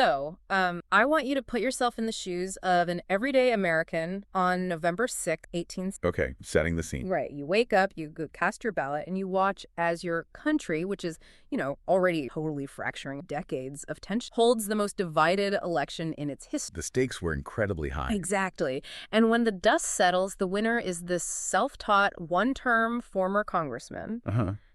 I want you to put yourself in the shoes of an everyday American on November 6th, 18... Okay, setting the scene. Right. You wake up, you go cast your ballot, and you watch as your country, which is, already totally fracturing decades of tension, holds the most divided election in its history. The stakes were incredibly high. Exactly. And when the dust settles, the winner is this self-taught, one-term former congressman.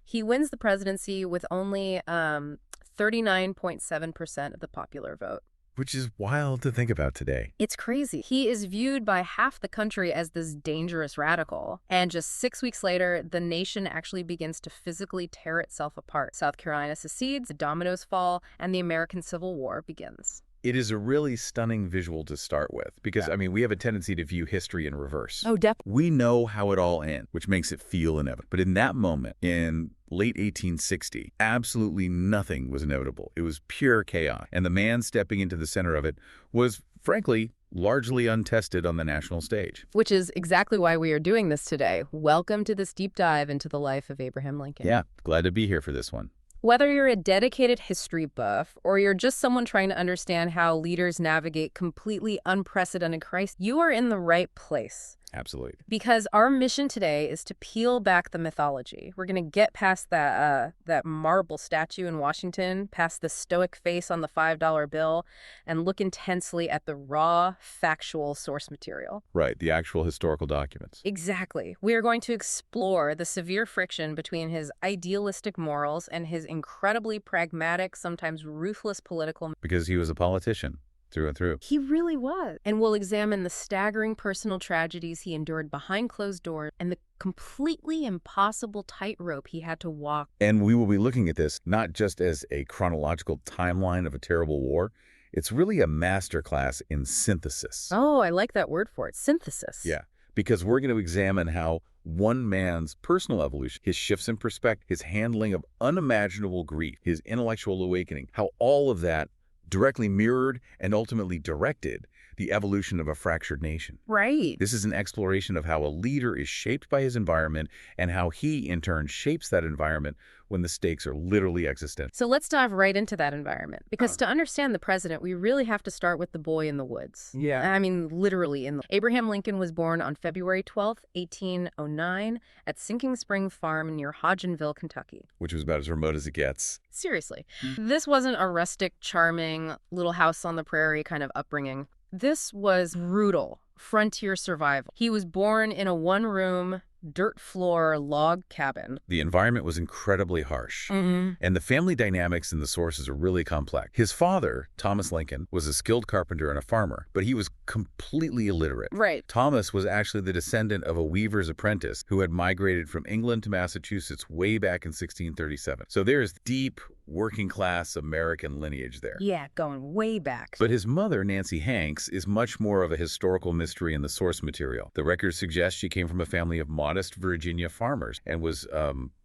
He wins the presidency with only 39.7% of the popular vote. Which is wild to think about today. It's crazy. He is viewed by half the country as this dangerous radical. And just 6 weeks later, the nation actually begins to physically tear itself apart. South Carolina secedes, the dominoes fall, and the American Civil War begins. It is a really stunning visual to start with because, we have a tendency to view history in reverse. Oh, definitely. We know how it all ends, which makes it feel inevitable. But in that moment, in late 1860, absolutely nothing was inevitable. It was pure chaos. And the man stepping into the center of it was, frankly, largely untested on the national stage. Which is exactly why we are doing this today. Welcome to this deep dive into the life of Abraham Lincoln. Yeah, glad to be here for this one. Whether you're a dedicated history buff or you're just someone trying to understand how leaders navigate completely unprecedented crises, you are in the right place. Absolutely. Because our mission today is to peel back the mythology. We're going to get past that marble statue in Washington, past the stoic face on the $5 bill, and look intensely at the raw, factual source material. Right, the actual historical documents. Exactly. We are going to explore the severe friction between his idealistic morals and his incredibly pragmatic, sometimes ruthless political... Because he was a politician. Through and through. He really was. And we'll examine the staggering personal tragedies he endured behind closed doors and the completely impossible tightrope he had to walk. And we will be looking at this not just as a chronological timeline of a terrible war. It's really a masterclass in synthesis. Oh, I like that word for it, synthesis. Yeah, because we're going to examine how one man's personal evolution, his shifts in perspective, his handling of unimaginable grief, his intellectual awakening, how all of that directly mirrored and ultimately directed the evolution of a fractured nation. Right. This is an exploration of how a leader is shaped by his environment and how he, in turn, shapes that environment when the stakes are literally existential. So let's dive right into that environment. Because to understand the president, we really have to start with the boy in the woods. Yeah. Literally. Abraham Lincoln was born on February 12th, 1809, at Sinking Spring Farm near Hodgenville, Kentucky. Which was about as remote as it gets. Seriously. This wasn't a rustic, charming, little house on the prairie kind of upbringing. This was brutal, frontier survival. He was born in a one-room, dirt floor log cabin. The environment was incredibly harsh, and the family dynamics in the sources are really complex. His father, Thomas Lincoln, was a skilled carpenter and a farmer, but he was completely illiterate. Right. Thomas was actually the descendant of a weaver's apprentice who had migrated from England to Massachusetts way back in 1637. So there's deep working-class American lineage there. Yeah, going way back. But his mother, Nancy Hanks, is much more of a historical mystery in the source material. The records suggest she came from a family of modest Virginia farmers and was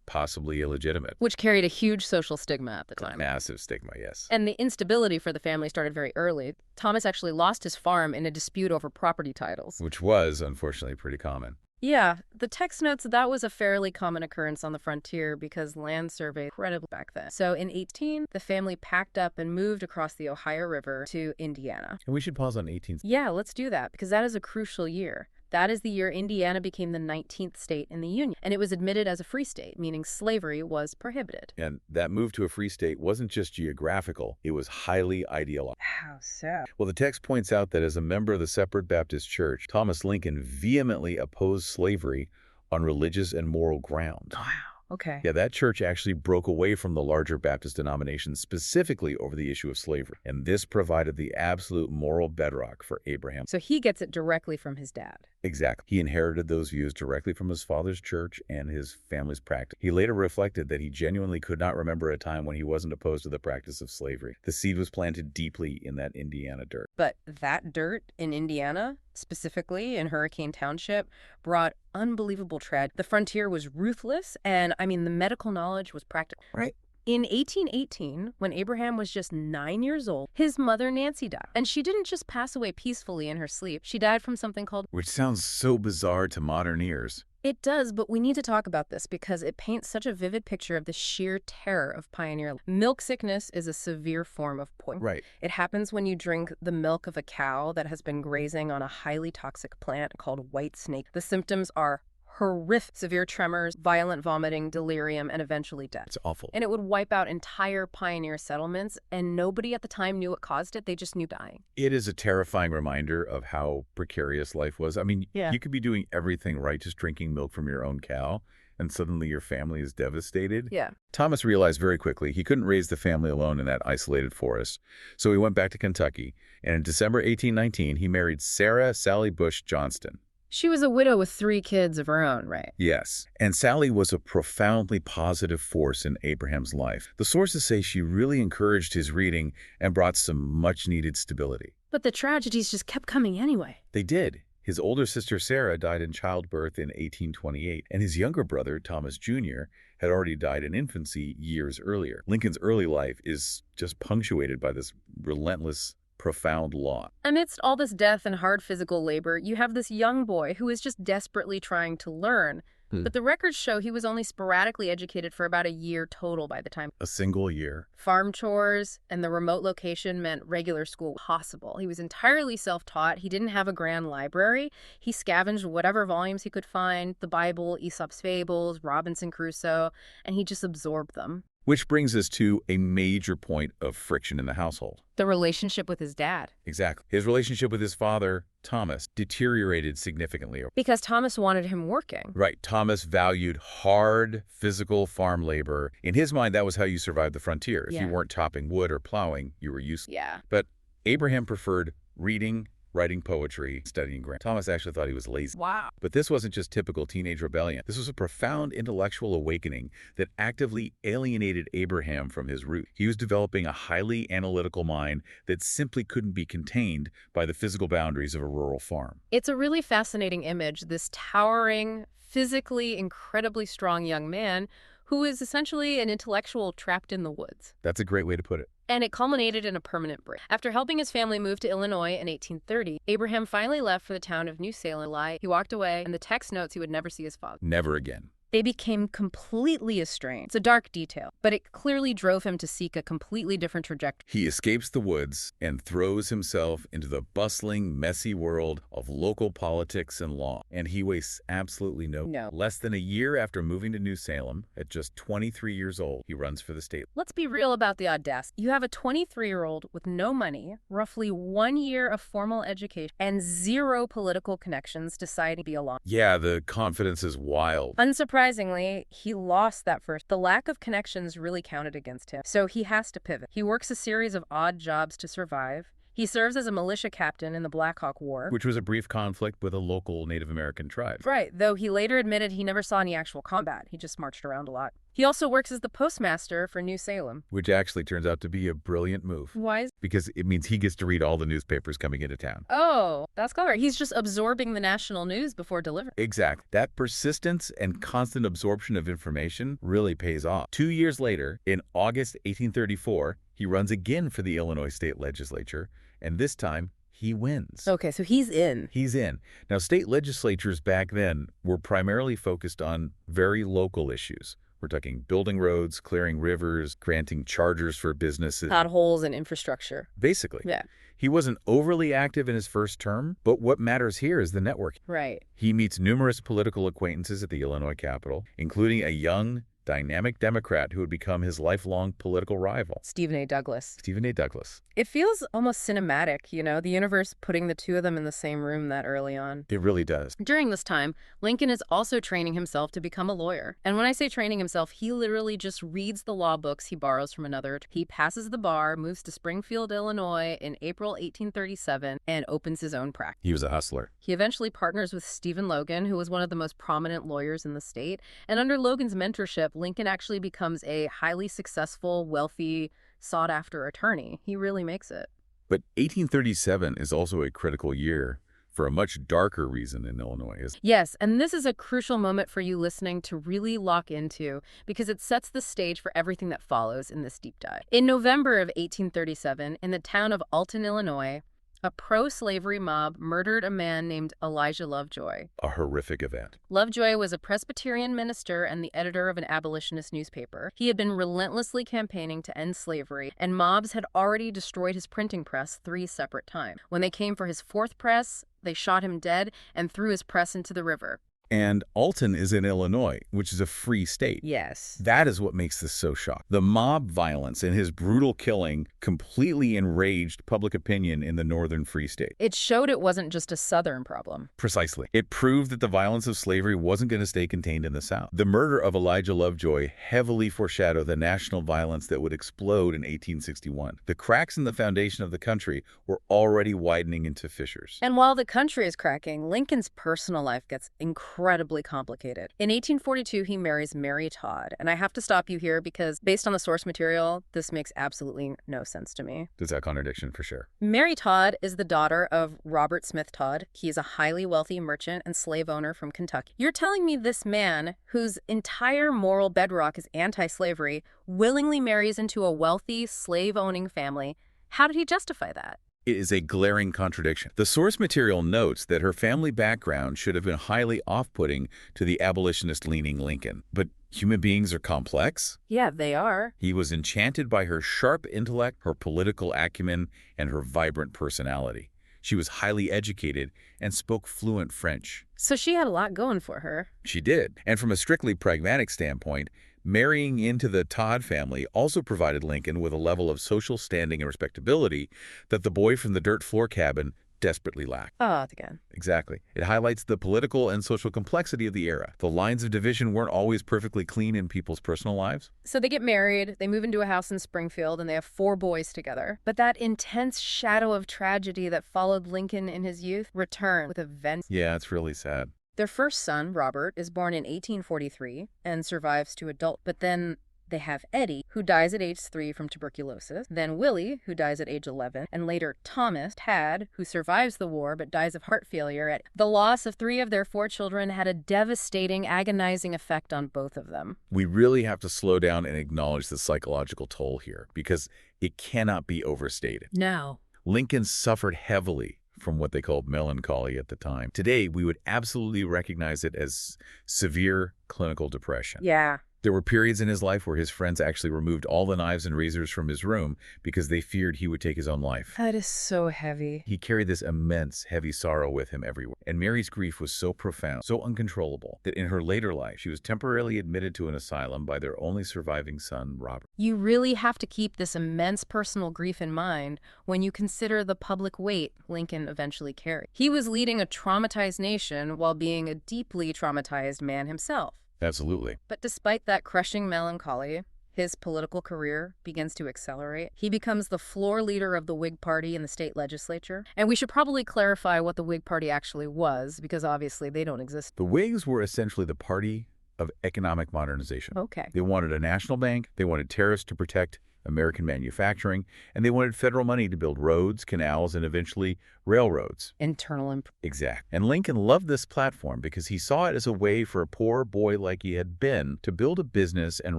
possibly illegitimate. Which carried a huge social stigma at the time. Massive stigma, yes. And the instability for the family started very early. Thomas actually lost his farm in a dispute over property titles. Which was, unfortunately, pretty common. Yeah, the text notes that was a fairly common occurrence on the frontier because land survey incredible back then. So in 18, the family packed up and moved across the Ohio River to Indiana. And we should pause on 18. Yeah, let's do that because that is a crucial year. That is the year Indiana became the 19th state in the Union, and it was admitted as a free state, meaning slavery was prohibited. And that move to a free state wasn't just geographical, it was highly ideological. How so? Well, the text points out that as a member of the Separate Baptist Church, Thomas Lincoln vehemently opposed slavery on religious and moral grounds. Wow. Okay. Yeah, that church actually broke away from the larger Baptist denominations specifically over the issue of slavery. And this provided the absolute moral bedrock for Abraham. So he gets it directly from his dad. Exactly. He inherited those views directly from his father's church and his family's practice. He later reflected that he genuinely could not remember a time when he wasn't opposed to the practice of slavery. The seed was planted deeply in that Indiana dirt. But that dirt in Indiana, specifically in Hurricane Township, brought unbelievable tragedy. The frontier was ruthless, and the medical knowledge was practical. Right. In 1818, when Abraham was just 9 years old, his mother Nancy died. And she didn't just pass away peacefully in her sleep. She died from something called... Which sounds so bizarre to modern ears. It does, but we need to talk about this because it paints such a vivid picture of the sheer terror of pioneer life. Milk sickness is a severe form of poison. Right. It happens when you drink the milk of a cow that has been grazing on a highly toxic plant called white snake. The symptoms are horrific: severe tremors, violent vomiting, delirium, and eventually death. It's awful. And it would wipe out entire pioneer settlements, and nobody at the time knew what caused it. They just knew dying. It is a terrifying reminder of how precarious life was. I mean, Yeah. you could be doing everything right, just drinking milk from your own cow, and suddenly your family is devastated. Yeah. Thomas realized very quickly he couldn't raise the family alone in that isolated forest, so he went back to Kentucky, and in December 1819, he married Sarah Sally Bush Johnston. She was a widow with 3 kids of her own, right? Yes, and Sally was a profoundly positive force in Abraham's life. The sources say she really encouraged his reading and brought some much-needed stability. But the tragedies just kept coming anyway. They did. His older sister Sarah died in childbirth in 1828, and his younger brother, Thomas Jr., had already died in infancy years earlier. Lincoln's early life is just punctuated by this relentless, profound loss. Amidst all this death and hard physical labor, you have this young boy who is just desperately trying to learn. But the records show he was only sporadically educated for about a year total by the time. A single year. Farm chores and the remote location meant regular school possible. He was entirely self-taught. He didn't have a grand library. He scavenged whatever volumes he could find, the Bible, Aesop's Fables, Robinson Crusoe, and he just absorbed them. Which brings us to a major point of friction in the household. The relationship with his dad. Exactly. His relationship with his father, Thomas, deteriorated significantly. Because Thomas wanted him working. Right. Thomas valued hard, physical farm labor. In his mind, that was how you survived the frontier. If you Yeah. weren't chopping wood or plowing, you were useless. Yeah. But Abraham preferred reading, writing poetry, studying grammar. Thomas actually thought he was lazy. Wow. But this wasn't just typical teenage rebellion. This was a profound intellectual awakening that actively alienated Abraham from his roots. He was developing a highly analytical mind that simply couldn't be contained by the physical boundaries of a rural farm. It's a really fascinating image, this towering, physically incredibly strong young man who is essentially an intellectual trapped in the woods. That's a great way to put it. And it culminated in a permanent break. After helping his family move to Illinois in 1830, Abraham finally left for the town of New Salem. He walked away, and the text notes he would never see his father. Never again. They became completely estranged. It's a dark detail, but it clearly drove him to seek a completely different trajectory. He escapes the woods and throws himself into the bustling, messy world of local politics and law. And he wastes absolutely no. Less than a year after moving to New Salem, at just 23 years old, he runs for the state. Let's be real about the audacity. You have a 23-year-old with no money, roughly 1 year of formal education, and 0 political connections deciding to be alone. Yeah, the confidence is wild. Unsurprisingly, he lost that first. The lack of connections really counted against him, so he has to pivot. He works a series of odd jobs to survive. He serves as a militia captain in the Black Hawk War, Which was a brief conflict with a local Native American tribe. right, though he later admitted he never saw any actual combat. He just marched around a lot. He also works as the postmaster for New Salem. Which actually turns out to be a brilliant move. Why? Because it means he gets to read all the newspapers coming into town. Oh, that's clever. He's just absorbing the national news before delivering. Exactly. That persistence and constant absorption of information really pays off. 2 years later, in August 1834, he runs again for the Illinois state legislature, and this time he wins. Okay, so he's in. He's in. Now, state legislatures back then were primarily focused on very local issues. We're talking building roads, clearing rivers, granting charters for businesses. Potholes and infrastructure. Basically. Yeah. He wasn't overly active in his first term, but what matters here is the network. Right. He meets numerous political acquaintances at the Illinois Capitol, including a young, dynamic Democrat who would become his lifelong political rival, Stephen A. Douglas. Stephen A. Douglas. It feels almost cinematic, you know, the universe putting the two of them in the same room that early on. It really does. During this time, Lincoln is also training himself to become a lawyer. And when I say training himself, he literally just reads the law books he borrows from another. He passes the bar, moves to Springfield, Illinois in April 1837, and opens his own practice. He was a hustler. He eventually partners with Stephen Logan, who was one of the most prominent lawyers in the state. And under Logan's mentorship, Lincoln actually becomes a highly successful, wealthy, sought-after attorney. He really makes it. But 1837 is also a critical year for a much darker reason in Illinois. Yes, and this is a crucial moment for you listening to really lock into because it sets the stage for everything that follows in this deep dive. In November of 1837, in the town of Alton, Illinois, A pro-slavery mob murdered a man named Elijah Lovejoy. A horrific event. Lovejoy was a Presbyterian minister and the editor of an abolitionist newspaper. He had been relentlessly campaigning to end slavery, and mobs had already destroyed his printing press 3 separate times. When they came for his 4th press, they shot him dead and threw his press into the river. And Alton is in Illinois, which is a free state. Yes. That is what makes this so shocking. The mob violence and his brutal killing completely enraged public opinion in the northern free state. It showed it wasn't just a Southern problem. Precisely. It proved that the violence of slavery wasn't going to stay contained in the South. The murder of Elijah Lovejoy heavily foreshadowed the national violence that would explode in 1861. The cracks in the foundation of the country were already widening into fissures. And while the country is cracking, Lincoln's personal life gets incredibly complicated. In 1842, he marries Mary Todd. And I have to stop you here because based on the source material, this makes absolutely no sense to me. There's that contradiction for sure. Mary Todd is the daughter of Robert Smith Todd. He's a highly wealthy merchant and slave owner from Kentucky. You're telling me this man, whose entire moral bedrock is anti-slavery, willingly marries into a wealthy, slave-owning family. How did he justify that? It is a glaring contradiction. The source material notes that her family background should have been highly off-putting to the abolitionist-leaning Lincoln. But human beings are complex. Yeah, they are. He was enchanted by her sharp intellect, her political acumen, and her vibrant personality. She was highly educated and spoke fluent French. So she had a lot going for her. She did. And from a strictly pragmatic standpoint, marrying into the Todd family also provided Lincoln with a level of social standing and respectability that the boy from the dirt floor cabin desperately lacked. Again. Exactly. It highlights the political and social complexity of the era. The lines of division weren't always perfectly clean in people's personal lives. So they get married, they move into a house in Springfield, and they have 4 boys together. But that intense shadow of tragedy that followed Lincoln in his youth returned with a vengeance. Yeah, it's really sad. Their first son, Robert, is born in 1843 and survives to adult. But then they have Eddie, who dies at age 3 from tuberculosis, then Willie, who dies at age 11, and later Thomas, Tad, who survives the war but dies of heart failure. The loss of 3 of their 4 children had a devastating, agonizing effect on both of them. We really have to slow down and acknowledge the psychological toll here because it cannot be overstated. No. Lincoln suffered heavily from what they called melancholy at the time. Today, we would absolutely recognize it as severe clinical depression. Yeah. There were periods in his life where his friends actually removed all the knives and razors from his room because they feared he would take his own life. That is so heavy. He carried this immense, heavy sorrow with him everywhere. And Mary's grief was so profound, so uncontrollable, that in her later life, she was temporarily admitted to an asylum by their only surviving son, Robert. You really have to keep this immense personal grief in mind when you consider the public weight Lincoln eventually carried. He was leading a traumatized nation while being a deeply traumatized man himself. Absolutely. But despite that crushing melancholy, his political career begins to accelerate. He becomes the floor leader of the Whig Party in the state legislature. And we should probably clarify what the Whig Party actually was, because obviously they don't exist. The Whigs were essentially the party of economic modernization. Okay. They wanted a national bank, they wanted tariffs to protect American manufacturing, and they wanted federal money to build roads, canals, and eventually railroads. Internal improvement. Exact. And Lincoln loved this platform because he saw it as a way for a poor boy like he had been to build a business and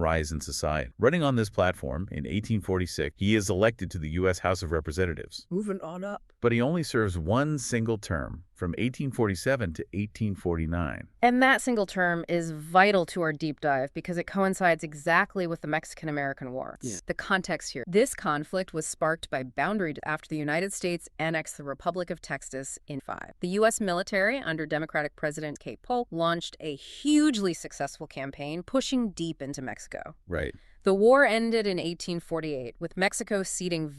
rise in society. Running on this platform in 1846, he is elected to the U.S. House of Representatives. Moving on up. But he only serves one single term, from 1847 to 1849. And that single term is vital to our deep dive because it coincides exactly with the Mexican-American War. Yeah. The context here. This conflict was sparked by boundary after the United States annexed the Republic of Texas in 5. The U.S. military, under Democratic President K. Polk, launched a hugely successful campaign pushing deep into Mexico. Right. The war ended in 1848, with Mexico ceding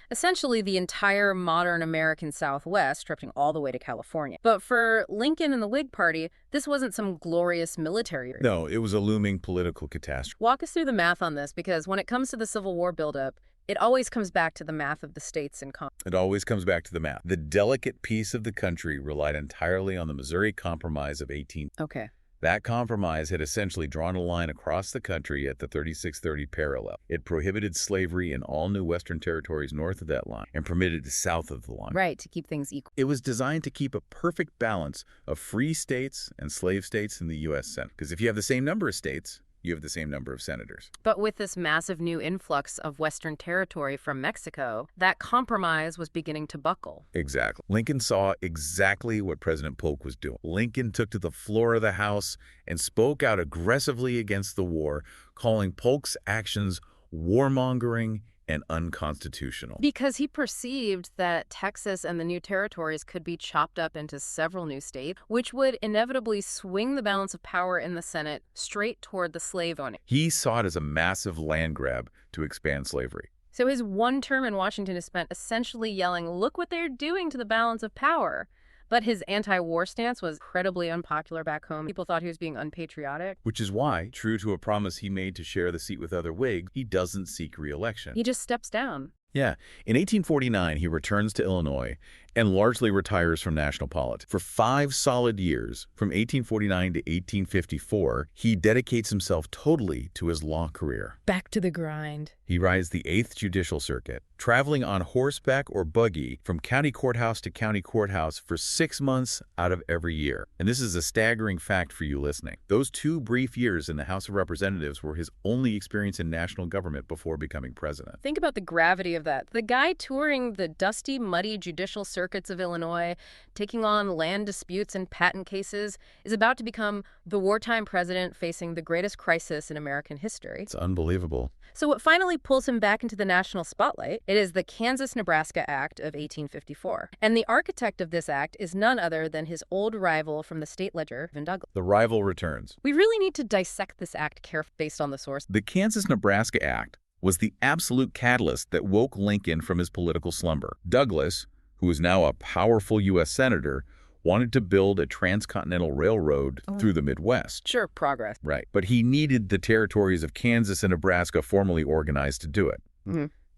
essentially the entire modern American Southwest, stretching all the way to California. But for Lincoln and the Whig Party, this wasn't some glorious military. No, it was a looming political catastrophe. Walk us through the math on this, because when it comes to the Civil War buildup, it always comes back to the math of the states and It always comes back to the math. The delicate piece of the country relied entirely on the Missouri Compromise of 18. Okay. That compromise had essentially drawn a line across the country at the 3630 parallel. It prohibited slavery in all new Western territories north of that line and permitted it south of the line. Right, to keep things equal. It was designed to keep a perfect balance of free states and slave states in the U.S. Senate. Because if you have the same number of states, you have the same number of senators. But with this massive new influx of Western territory from Mexico, that compromise was beginning to buckle. Exactly. Lincoln saw exactly what President Polk was doing. Lincoln took to the floor of the House and spoke out aggressively against the war, calling Polk's actions warmongering and unconstitutional. Because he perceived that Texas and the new territories could be chopped up into several new states, which would inevitably swing the balance of power in the Senate straight toward the slave owning. He saw it as a massive land grab to expand slavery. So his one term in Washington is spent essentially yelling, "Look what they're doing to the balance of power." But his anti-war stance was incredibly unpopular back home. People thought he was being unpatriotic. Which is why, true to a promise he made to share the seat with other Whigs, he doesn't seek re-election. He just steps down. Yeah. In 1849, he returns to Illinois and largely retires from national politics. For 5 solid years, from 1849 to 1854, he dedicates himself totally to his law career. Back to the grind. He rides the 8th Judicial Circuit, traveling on horseback or buggy from county courthouse to county courthouse for 6 months out of every year. And this is a staggering fact for you listening. Those 2 brief years in the House of Representatives were his only experience in national government before becoming president. Think about the gravity of that. The guy touring the dusty, muddy judicial circuits of Illinois, taking on land disputes and patent cases, is about to become the wartime president facing the greatest crisis in American history. It's unbelievable. So what finally pulls him back into the national spotlight, it is the Kansas-Nebraska Act of 1854. And the architect of this act is none other than his old rival from the state legislature, Douglas. The rival returns. We really need to dissect this act carefully based on the source. The Kansas-Nebraska Act was the absolute catalyst that woke Lincoln from his political slumber. Douglas, who is now a powerful U.S. senator, wanted to build a transcontinental railroad through the Midwest. Sure, progress. Right. But he needed the territories of Kansas and Nebraska formally organized to do it.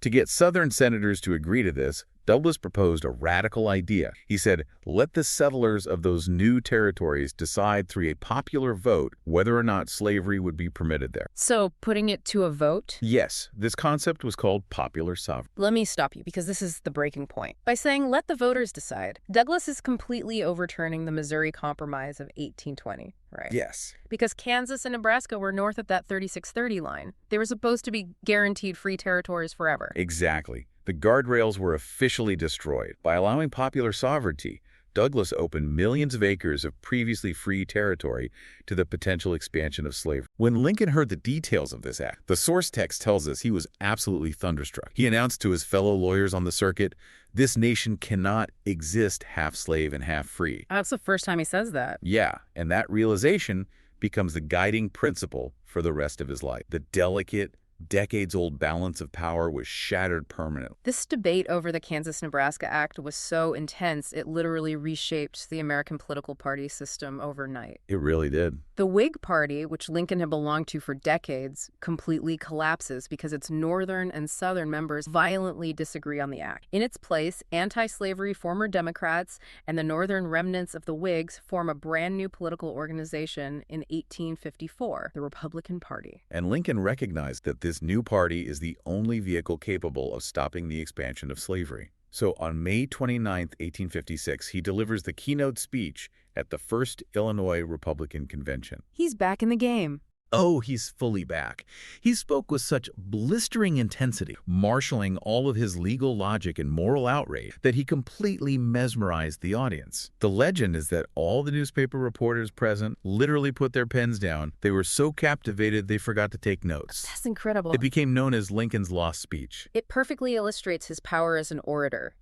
To get Southern senators to agree to this, Douglas proposed a radical idea. He said, let the settlers of those new territories decide through a popular vote whether or not slavery would be permitted there. So putting it to a vote? Yes, this concept was called popular sovereignty. Let me stop you because this is the breaking point. By saying let the voters decide, Douglas is completely overturning the Missouri Compromise of 1820, right? Yes. Because Kansas and Nebraska were north of that 3630 line. They were supposed to be guaranteed free territories forever. Exactly. The guardrails were officially destroyed. By allowing popular sovereignty, Douglas opened millions of acres of previously free territory to the potential expansion of slavery. When Lincoln heard the details of this act, the source text tells us he was absolutely thunderstruck. He announced to his fellow lawyers on the circuit, this nation cannot exist half slave and half free. That's the first time he says that. Yeah, and that realization becomes the guiding principle for the rest of his life. The delicate, decades-old balance of power was shattered permanently. This debate over the Kansas-Nebraska Act was so intense, it literally reshaped the American political party system overnight. It really did. The Whig Party, which Lincoln had belonged to for decades, completely collapses because its northern and southern members violently disagree on the act. In its place, anti-slavery former Democrats and the northern remnants of the Whigs form a brand new political organization in 1854, the Republican Party. And Lincoln recognized that this new party is the only vehicle capable of stopping the expansion of slavery. So on May 29, 1856, he delivers the keynote speech at the First Illinois Republican Convention. He's back in the game. Oh, he's fully back. He spoke with such blistering intensity, marshaling all of his legal logic and moral outrage, that he completely mesmerized the audience. The legend is that all the newspaper reporters present literally put their pens down. They were so captivated they forgot to take notes. That's incredible. It became known as Lincoln's lost speech. It perfectly illustrates his power as an orator,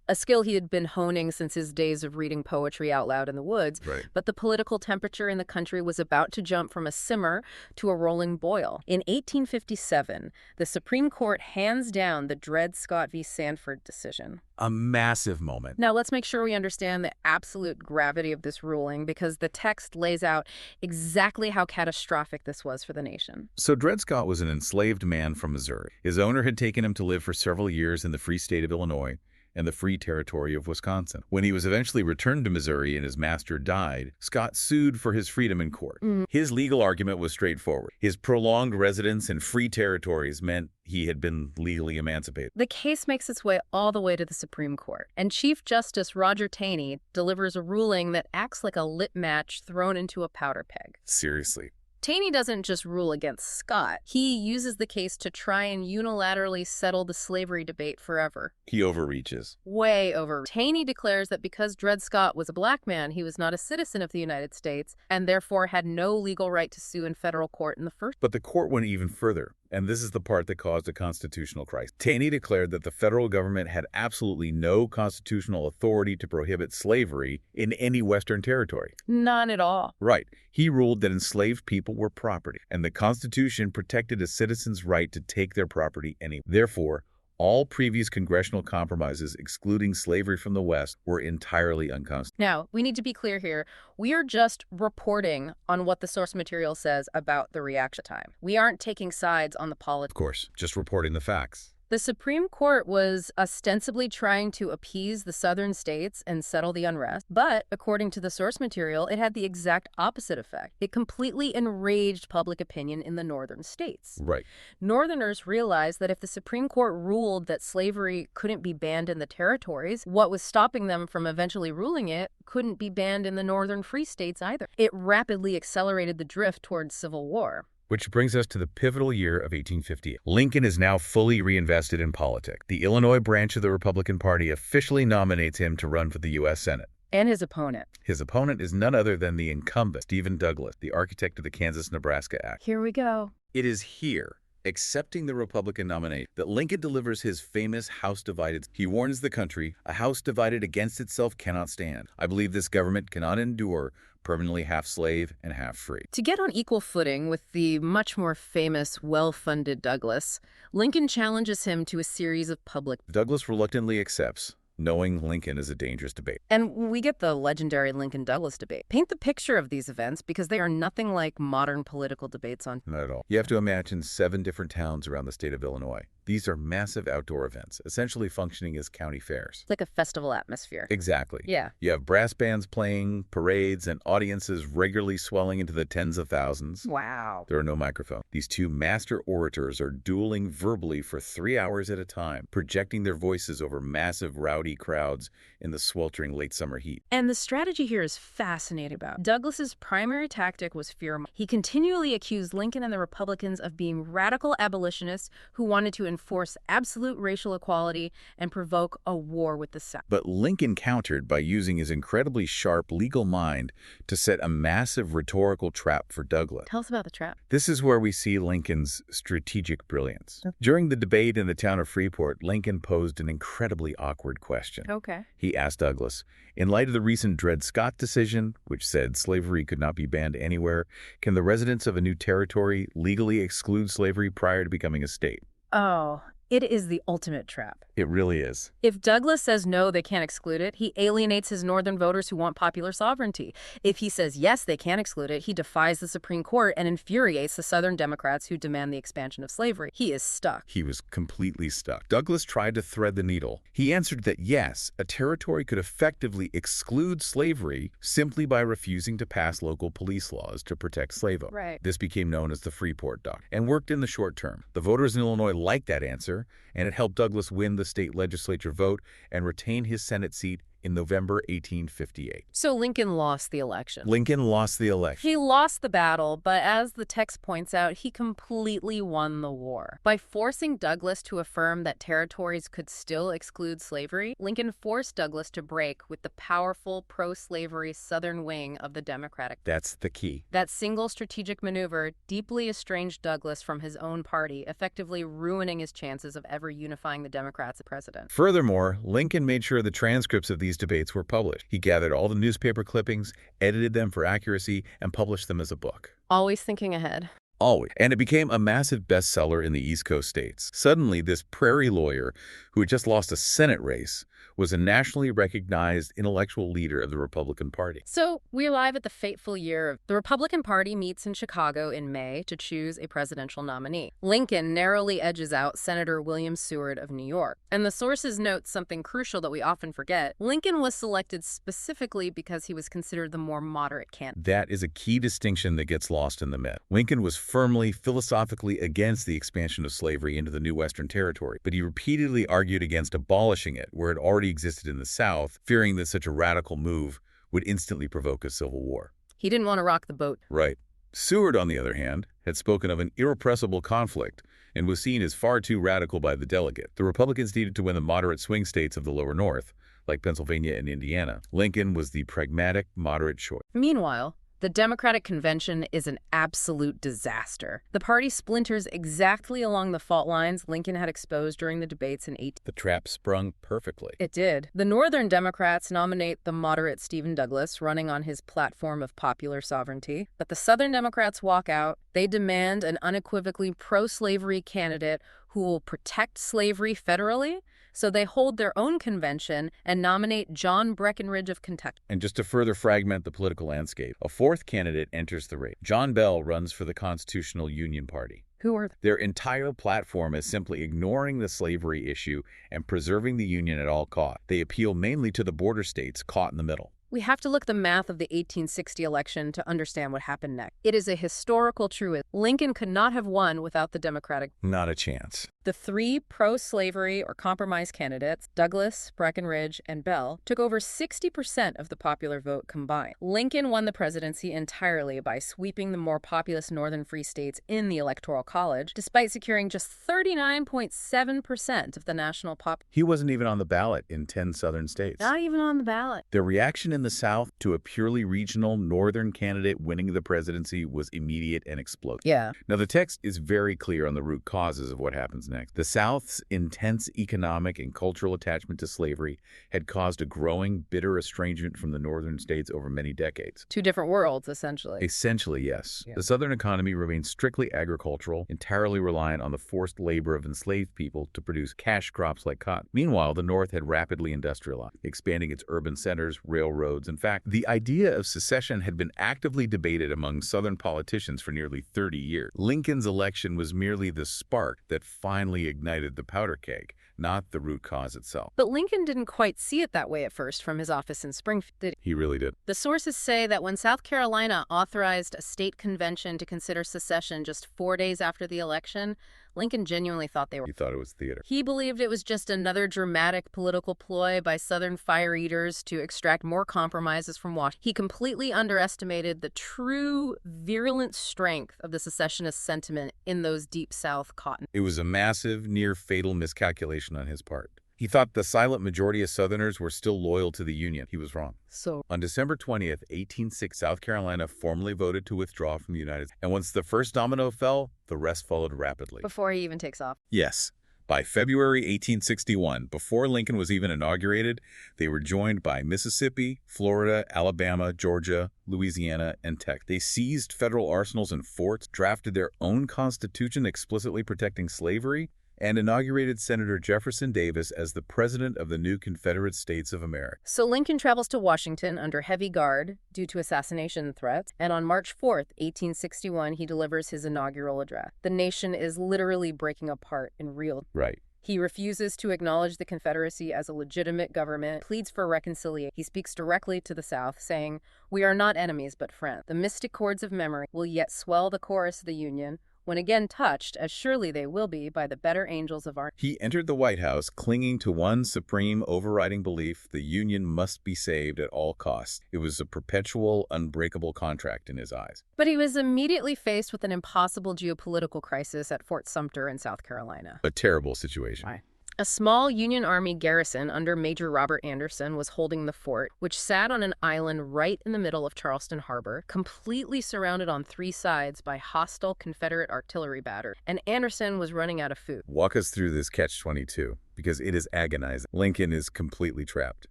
a skill he had been honing since his days of reading poetry out loud in the woods. Right. But the political temperature in the country was about to jump from a simmer to a rolling boil. In 1857, the Supreme Court hands down the Dred Scott v. Sanford decision. A massive moment. Now, let's make sure we understand the absolute gravity of this ruling because the text lays out exactly how catastrophic this was for the nation. So Dred Scott was an enslaved man from Missouri. His owner had taken him to live for several years in the free state of Illinois and the free territory of Wisconsin. When he was eventually returned to Missouri and his master died, Scott sued for his freedom in court. His legal argument was straightforward. His prolonged residence in free territories meant he had been legally emancipated. The case makes its way all the way to the Supreme Court, and Chief Justice Roger Taney delivers a ruling that acts like a lit match thrown into a powder keg. Seriously. Taney doesn't just rule against Scott. He uses the case to try and unilaterally settle the slavery debate forever. He overreaches. Way over. Taney declares that because Dred Scott was a black man, he was not a citizen of the United States and therefore had no legal right to sue in federal court in the first. But the court went even further, and this is the part that caused a constitutional crisis. Taney declared that the federal government had absolutely no constitutional authority to prohibit slavery in any Western territory. None at all. Right. He ruled that enslaved people were property, and the Constitution protected a citizen's right to take their property anywhere. Therefore, all previous congressional compromises excluding slavery from the West were entirely unconstitutional. Now, we need to be clear here. We are just reporting on what the source material says about the reaction time. We aren't taking sides on the politics. Of course, just reporting the facts. The Supreme Court was ostensibly trying to appease the southern states and settle the unrest, but according to the source material, it had the exact opposite effect. It completely enraged public opinion in the northern states. Right. Northerners realized that if the Supreme Court ruled that slavery couldn't be banned in the territories, what was stopping them from eventually ruling it couldn't be banned in the northern free states either. It rapidly accelerated the drift towards civil war. Which brings us to the pivotal year of 1858. Lincoln is now fully reinvested in politics. The Illinois branch of the Republican Party officially nominates him to run for the U.S. Senate. And his opponent. His opponent is none other than the incumbent, Stephen Douglas, the architect of the Kansas-Nebraska Act. Here we go. It is here, accepting the Republican nomination, that Lincoln delivers his famous House Divided. He warns the country, a house divided against itself cannot stand. I believe this government cannot endure permanently half slave and half free. To get on equal footing with the much more famous, well-funded Douglas, Lincoln challenges him to a series of public. Douglas reluctantly accepts, knowing Lincoln is a dangerous debate. And we get the legendary Lincoln-Douglas debate. Paint the picture of these events because they are nothing like modern political debates on. Not at all. You have to imagine 7 different towns around the state of Illinois. These are massive outdoor events, essentially functioning as county fairs. It's like a festival atmosphere. Exactly. Yeah. You have brass bands playing, parades, and audiences regularly swelling into the tens of thousands. Wow. There are no microphones. These two master orators are dueling verbally for 3 hours at a time, projecting their voices over massive, rowdy crowds in the sweltering late summer heat. And the strategy here is fascinating about. Douglas's primary tactic was fear. He continually accused Lincoln and the Republicans of being radical abolitionists who wanted to enforce absolute racial equality and provoke a war with the South. But Lincoln countered by using his incredibly sharp legal mind to set a massive rhetorical trap for Douglas. Tell us about the trap. This is where we see Lincoln's strategic brilliance. During the debate in the town of Freeport, Lincoln posed an incredibly awkward question. Okay. He asked Douglas, in light of the recent Dred Scott decision, which said slavery could not be banned anywhere, can the residents of a new territory legally exclude slavery prior to becoming a state? Oh, it is the ultimate trap. It really is. If Douglas says no, they can't exclude it, he alienates his northern voters who want popular sovereignty. If he says yes, they can exclude it, he defies the Supreme Court and infuriates the Southern Democrats who demand the expansion of slavery. He is stuck. He was completely stuck. Douglas tried to thread the needle. He answered that yes, a territory could effectively exclude slavery simply by refusing to pass local police laws to protect slave owners. Right. This became known as the Freeport Doctrine and worked in the short term. The voters in Illinois liked that answer, and it helped Douglas win the state legislature vote and retain his Senate seat in November 1858. So Lincoln lost the election. Lincoln lost the election. He lost the battle, but as the text points out, he completely won the war. By forcing Douglas to affirm that territories could still exclude slavery, Lincoln forced Douglas to break with the powerful pro-slavery Southern wing of the Democratic. That's the key. That single strategic maneuver deeply estranged Douglas from his own party, effectively ruining his chances of ever unifying the Democrats as president. Furthermore, Lincoln made sure the transcripts of these debates were published. He gathered all the newspaper clippings, edited them for accuracy, and published them as a book. Always thinking ahead. Always. And it became a massive bestseller in the East Coast states. Suddenly, this prairie lawyer, who had just lost a Senate race, was a nationally recognized intellectual leader of the Republican Party. So we arrive at the fateful year of the Republican Party meets in Chicago in May to choose a presidential nominee. Lincoln narrowly edges out Senator William Seward of New York. And the sources note something crucial that we often forget. Lincoln was selected specifically because he was considered the more moderate candidate. That is a key distinction that gets lost in the myth. Lincoln was firmly, philosophically against the expansion of slavery into the new Western territory, but he repeatedly argued against abolishing it where it already existed in the South, fearing that such a radical move would instantly provoke a civil war. He didn't want to rock the boat. Right. Seward, on the other hand, had spoken of an irrepressible conflict and was seen as far too radical by the delegate. The Republicans needed to win the moderate swing states of the lower north, like Pennsylvania and Indiana. Lincoln was the pragmatic, moderate choice. Meanwhile, the Democratic convention is an absolute disaster. The party splinters exactly along the fault lines Lincoln had exposed during the debates in 18... The trap sprung perfectly. It did. The Northern Democrats nominate the moderate Stephen Douglas, running on his platform of popular sovereignty. But the Southern Democrats walk out. They demand an unequivocally pro-slavery candidate who will protect slavery federally. So they hold their own convention and nominate John Breckinridge of Kentucky. And just to further fragment the political landscape, a fourth candidate enters the race. John Bell runs for the Constitutional Union Party. Who are they? Their entire platform is simply ignoring the slavery issue and preserving the Union at all costs. They appeal mainly to the border states caught in the middle. We have to look at the math of the 1860 election to understand what happened next. It is a historical truism. Lincoln could not have won without the Democratic. Not a chance. The three pro-slavery or compromise candidates, Douglas, Breckinridge, and Bell, took over 60% of the popular vote combined. Lincoln won the presidency entirely by sweeping the more populous northern free states in the Electoral College, despite securing just 39.7% of the national population. He wasn't even on the ballot in 10 southern states. Not even on the ballot. The reaction in the South to a purely regional northern candidate winning the presidency was immediate and explosive. Yeah. Now, the text is very clear on the root causes of what happens next. The South's intense economic and cultural attachment to slavery had caused a growing, bitter estrangement from the northern states over many decades. Two different worlds, essentially. Essentially, yes. Yeah. The Southern economy remained strictly agricultural, entirely reliant on the forced labor of enslaved people to produce cash crops like cotton. Meanwhile, the North had rapidly industrialized, expanding its urban centers, railroads. In fact, the idea of secession had been actively debated among Southern politicians for nearly 30 years. Lincoln's election was merely the spark that finally ignited the powder keg, not the root cause itself. But Lincoln didn't quite see it that way at first from his office in Springfield, did he? He really did. The sources say that when South Carolina authorized a state convention to consider secession just 4 days after the election, Lincoln genuinely thought they were... He thought it was theater. He believed it was just another dramatic political ploy by Southern fire eaters to extract more compromises from Washington. He completely underestimated the true virulent strength of the secessionist sentiment in those deep South cotton. It was a massive, near-fatal miscalculation on his part. He thought the silent majority of Southerners were still loyal to the Union. He was wrong. So, on December 20th, 1806, South Carolina formally voted to withdraw from the United States. And once the first domino fell, the rest followed rapidly. Before he even takes off. Yes. By February 1861, before Lincoln was even inaugurated, they were joined by Mississippi, Florida, Alabama, Georgia, Louisiana, and Texas. They seized federal arsenals and forts, drafted their own constitution explicitly protecting slavery, and inaugurated Senator Jefferson Davis as the president of the new Confederate States of America. So Lincoln travels to Washington under heavy guard due to assassination threats, and on March 4th, 1861, he delivers his inaugural address. The nation is literally breaking apart in real. Right. He refuses to acknowledge the Confederacy as a legitimate government, pleads for reconciliation. He speaks directly to the South, saying, "We are not enemies, but friends. The mystic chords of memory will yet swell the chorus of the Union, when again touched, as surely they will be, by the better angels of our..." He entered the White House clinging to one supreme overriding belief: the Union must be saved at all costs. It was a perpetual, unbreakable contract in his eyes. But he was immediately faced with an impossible geopolitical crisis at Fort Sumter in South Carolina. A terrible situation. Why? A small Union Army garrison under Major Robert Anderson was holding the fort, which sat on an island right in the middle of Charleston Harbor, completely surrounded on three sides by hostile Confederate artillery batteries, and Anderson was running out of food. Walk us through this catch-22, because it is agonizing. Lincoln is completely trapped.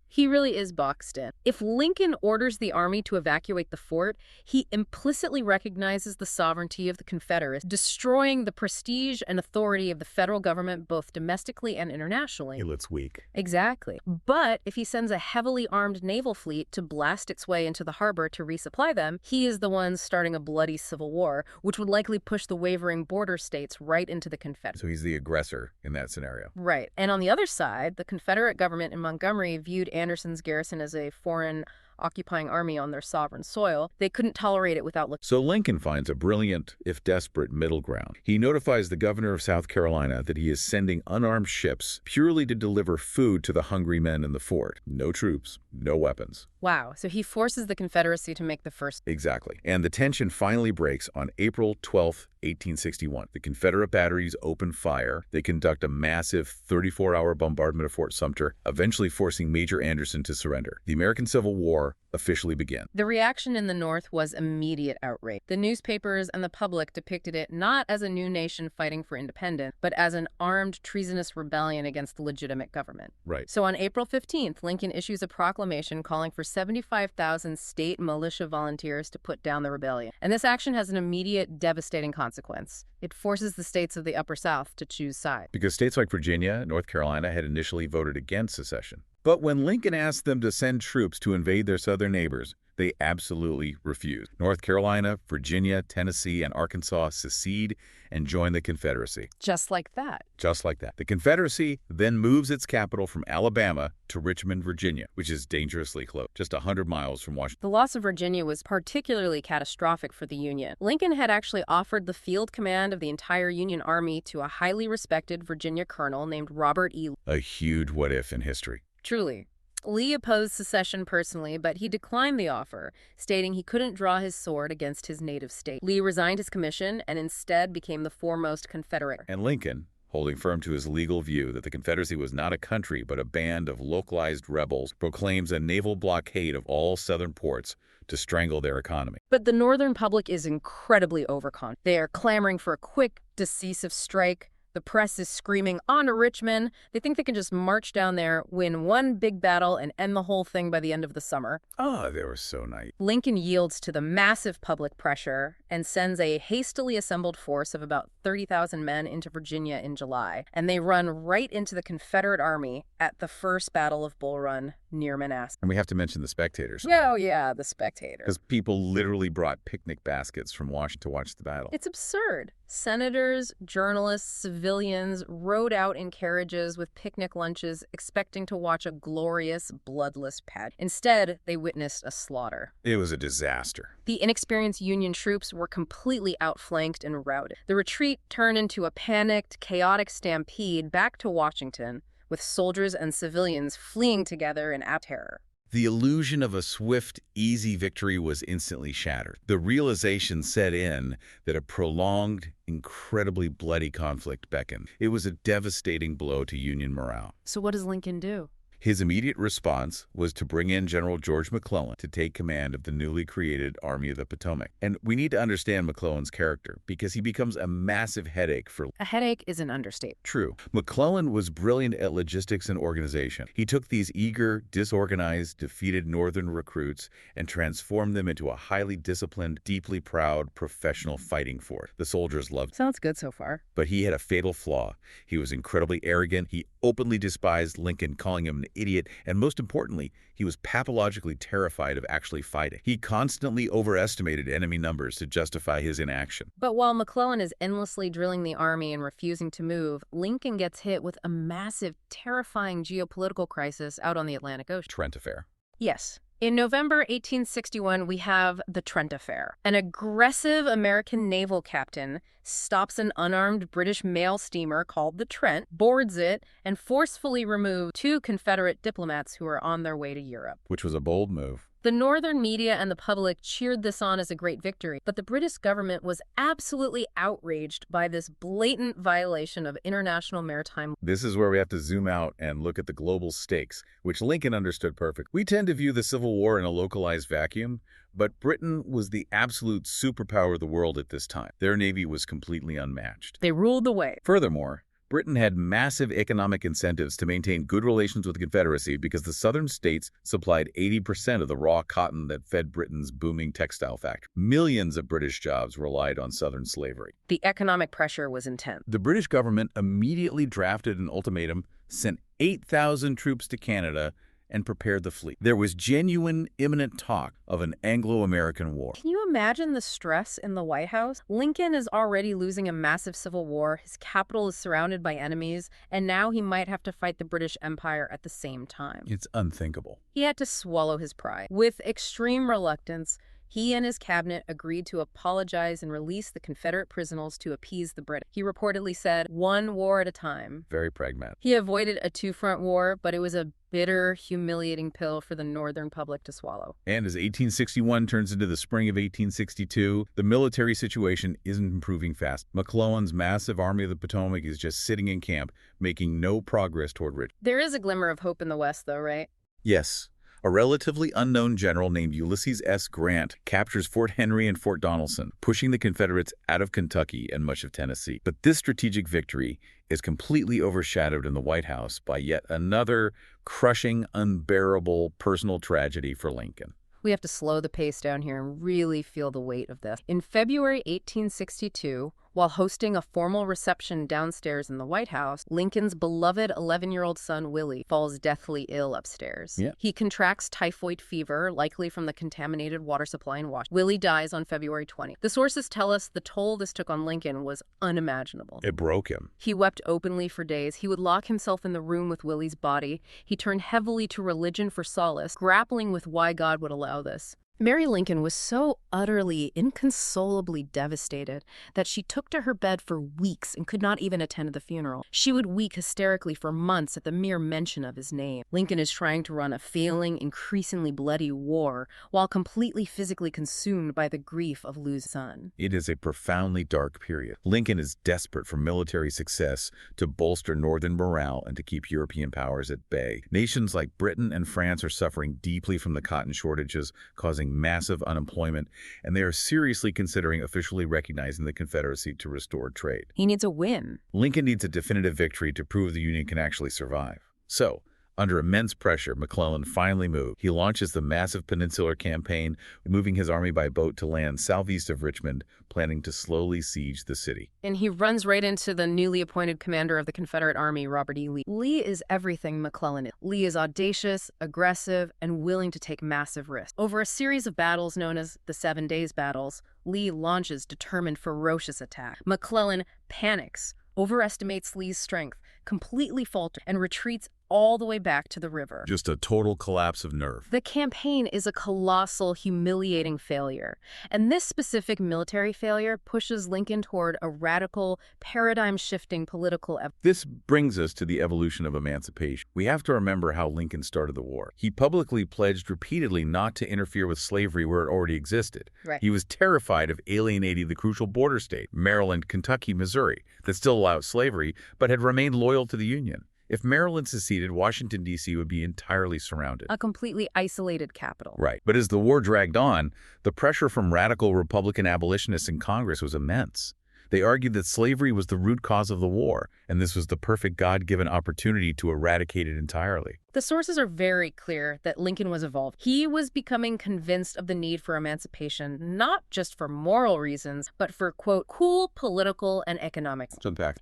He really is boxed in. If Lincoln orders the army to evacuate the fort, he implicitly recognizes the sovereignty of the Confederates, destroying the prestige and authority of the federal government both domestically and internationally. He looks weak. Exactly. But if he sends a heavily armed naval fleet to blast its way into the harbor to resupply them, he is the one starting a bloody civil war, which would likely push the wavering border states right into the Confederacy. So he's the aggressor in that scenario. Right. And on the other side, the Confederate government in Montgomery viewed Anderson's garrison as a foreign occupying army on their sovereign soil. They couldn't tolerate it without looking. So Lincoln finds a brilliant, if desperate, middle ground. He notifies the governor of South Carolina that he is sending unarmed ships purely to deliver food to the hungry men in the fort. No troops, no weapons. Wow, so he forces the Confederacy to make the first. Exactly. And the tension finally breaks on April 12, 1861. The Confederate batteries open fire. They conduct a massive 34-hour bombardment of Fort Sumter, eventually forcing Major Anderson to surrender. The American Civil War officially began. The reaction in the North was immediate outrage. The newspapers and the public depicted it not as a new nation fighting for independence, but as an armed, treasonous rebellion against the legitimate government. Right. So on April 15th, Lincoln issues a proclamation calling for 75,000 state militia volunteers to put down the rebellion. And this action has an immediate, devastating consequence. It forces the states of the Upper South to choose sides. Because states like Virginia and North Carolina had initially voted against secession. But when Lincoln asked them to send troops to invade their southern neighbors, they absolutely refused. North Carolina, Virginia, Tennessee, and Arkansas secede and join the Confederacy. Just like that. Just like that. The Confederacy then moves its capital from Alabama to Richmond, Virginia, which is dangerously close, just 100 miles from Washington. The loss of Virginia was particularly catastrophic for the Union. Lincoln had actually offered the field command of the entire Union Army to a highly respected Virginia colonel named Robert E. A huge what-if in history. Truly. Lee opposed secession personally, but he declined the offer, stating he couldn't draw his sword against his native state. Lee resigned his commission and instead became the foremost Confederate. And Lincoln, holding firm to his legal view that the Confederacy was not a country but a band of localized rebels, proclaims a naval blockade of all southern ports to strangle their economy. But the Northern public is incredibly overconfident. They are clamoring for a quick, decisive strike. The press is screaming, "On to Richmond." They think they can just march down there, win one big battle, and end the whole thing by the end of the summer. Oh, they were so naive. Lincoln yields to the massive public pressure and sends a hastily assembled force of about 30,000 men into Virginia in July. And they run right into the Confederate Army at the First Battle of Bull Run near Manassas. And we have to mention the spectators. Oh, yeah, the spectators. Because people literally brought picnic baskets from Washington to watch the battle. It's absurd. Senators, journalists, civilians rode out in carriages with picnic lunches, expecting to watch a glorious, bloodless pageant. Instead, they witnessed a slaughter. It was a disaster. The inexperienced Union troops were completely outflanked and routed. The retreat turned into a panicked, chaotic stampede back to Washington, with soldiers and civilians fleeing together in terror. The illusion of a swift, easy victory was instantly shattered. The realization set in that a prolonged, incredibly bloody conflict beckoned. It was a devastating blow to Union morale. So what does Lincoln do? His immediate response was to bring in General George McClellan to take command of the newly created Army of the Potomac. And we need to understand McClellan's character because he becomes a massive headache for... A headache is an understatement. True. McClellan was brilliant at logistics and organization. He took these eager, disorganized, defeated Northern recruits and transformed them into a highly disciplined, deeply proud, professional fighting force. The soldiers loved him. Sounds good so far. But he had a fatal flaw. He was incredibly arrogant. He openly despised Lincoln, calling him an idiot, and most importantly, he was pathologically terrified of actually fighting. He constantly overestimated enemy numbers to justify his inaction. But while McClellan is endlessly drilling the army and refusing to move, Lincoln gets hit with a massive, terrifying geopolitical crisis out on the Atlantic Ocean. Trent Affair. Yes. In November 1861, we have the Trent Affair. An aggressive American naval captain stops an unarmed British mail steamer called the Trent, boards it, and forcefully removes 2 Confederate diplomats who are on their way to Europe. Which was a bold move. The Northern media and the public cheered this on as a great victory, but the British government was absolutely outraged by this blatant violation of international maritime. This is where we have to zoom out and look at the global stakes, which Lincoln understood perfectly. We tend to view the Civil War in a localized vacuum, but Britain was the absolute superpower of the world at this time. Their navy was completely unmatched. They ruled the way. Furthermore, Britain had massive economic incentives to maintain good relations with the Confederacy because the southern states supplied 80% of the raw cotton that fed Britain's booming textile factory. Millions of British jobs relied on southern slavery. The economic pressure was intense. The British government immediately drafted an ultimatum, sent 8,000 troops to Canada, and prepared the fleet. There was genuine, imminent talk of an Anglo-American war. Can you imagine the stress in the White House? Lincoln is already losing a massive civil war, his capital is surrounded by enemies, and now he might have to fight the British Empire at the same time. It's unthinkable. He had to swallow his pride. With extreme reluctance, he and his cabinet agreed to apologize and release the Confederate prisoners to appease the British. He reportedly said, "One war at a time." Very pragmatic. He avoided a two-front war, but it was a bitter, humiliating pill for the Northern public to swallow. And as 1861 turns into the spring of 1862, the military situation isn't improving fast. McClellan's massive Army of the Potomac is just sitting in camp, making no progress toward Richmond. There is a glimmer of hope in the West, though, right? Yes. A relatively unknown general named Ulysses S. Grant captures Fort Henry and Fort Donelson, pushing the Confederates out of Kentucky and much of Tennessee. But this strategic victory is completely overshadowed in the White House by yet another crushing, unbearable personal tragedy for Lincoln. We have to slow the pace down here and really feel the weight of this. In February 1862, while hosting a formal reception downstairs in the White House, Lincoln's beloved 11-year-old son, Willie, falls deathly ill upstairs. Yeah. He contracts typhoid fever, likely from the contaminated water supply in Washington. Willie dies on February 20. The sources tell us the toll this took on Lincoln was unimaginable. It broke him. He wept openly for days. He would lock himself in the room with Willie's body. He turned heavily to religion for solace, grappling with why God would allow this. Mary Lincoln was so utterly, inconsolably devastated that she took to her bed for weeks and could not even attend the funeral. She would weep hysterically for months at the mere mention of his name. Lincoln is trying to run a failing, increasingly bloody war while completely physically consumed by the grief of losing his son. It is a profoundly dark period. Lincoln is desperate for military success to bolster Northern morale and to keep European powers at bay. Nations like Britain and France are suffering deeply from the cotton shortages, causing massive unemployment, and they are seriously considering officially recognizing the Confederacy to restore trade. He needs a win. Lincoln needs a definitive victory to prove the Union can actually survive. So, under immense pressure, McClellan finally moved. He launches the massive Peninsular Campaign, moving his army by boat to land southeast of Richmond, planning to slowly siege the city. And he runs right into the newly appointed commander of the Confederate Army, Robert E. Lee. Lee is everything McClellan is. Lee is audacious, aggressive, and willing to take massive risks. Over a series of battles known as the 7 Days Battles, Lee launches determined, ferocious attack. McClellan panics, overestimates Lee's strength, completely falters, and retreats all the way back to the river. Just a total collapse of nerve. The campaign is a colossal, humiliating failure, and this specific military failure pushes Lincoln toward a radical, paradigm-shifting political effort. This brings us to the evolution of emancipation. We have to remember how Lincoln started the war. He publicly pledged repeatedly not to interfere with slavery where it already existed. Right. He was terrified of alienating the crucial border state, Maryland, Kentucky, Missouri, that still allowed slavery, but had remained loyal to the Union. If Maryland seceded, Washington, D.C. would be entirely surrounded. A completely isolated capital. Right. But as the war dragged on, the pressure from radical Republican abolitionists in Congress was immense. They argued that slavery was the root cause of the war, and this was the perfect God-given opportunity to eradicate it entirely. The sources are very clear that Lincoln was evolved. He was becoming convinced of the need for emancipation, not just for moral reasons, but for, quote, cool political and economic.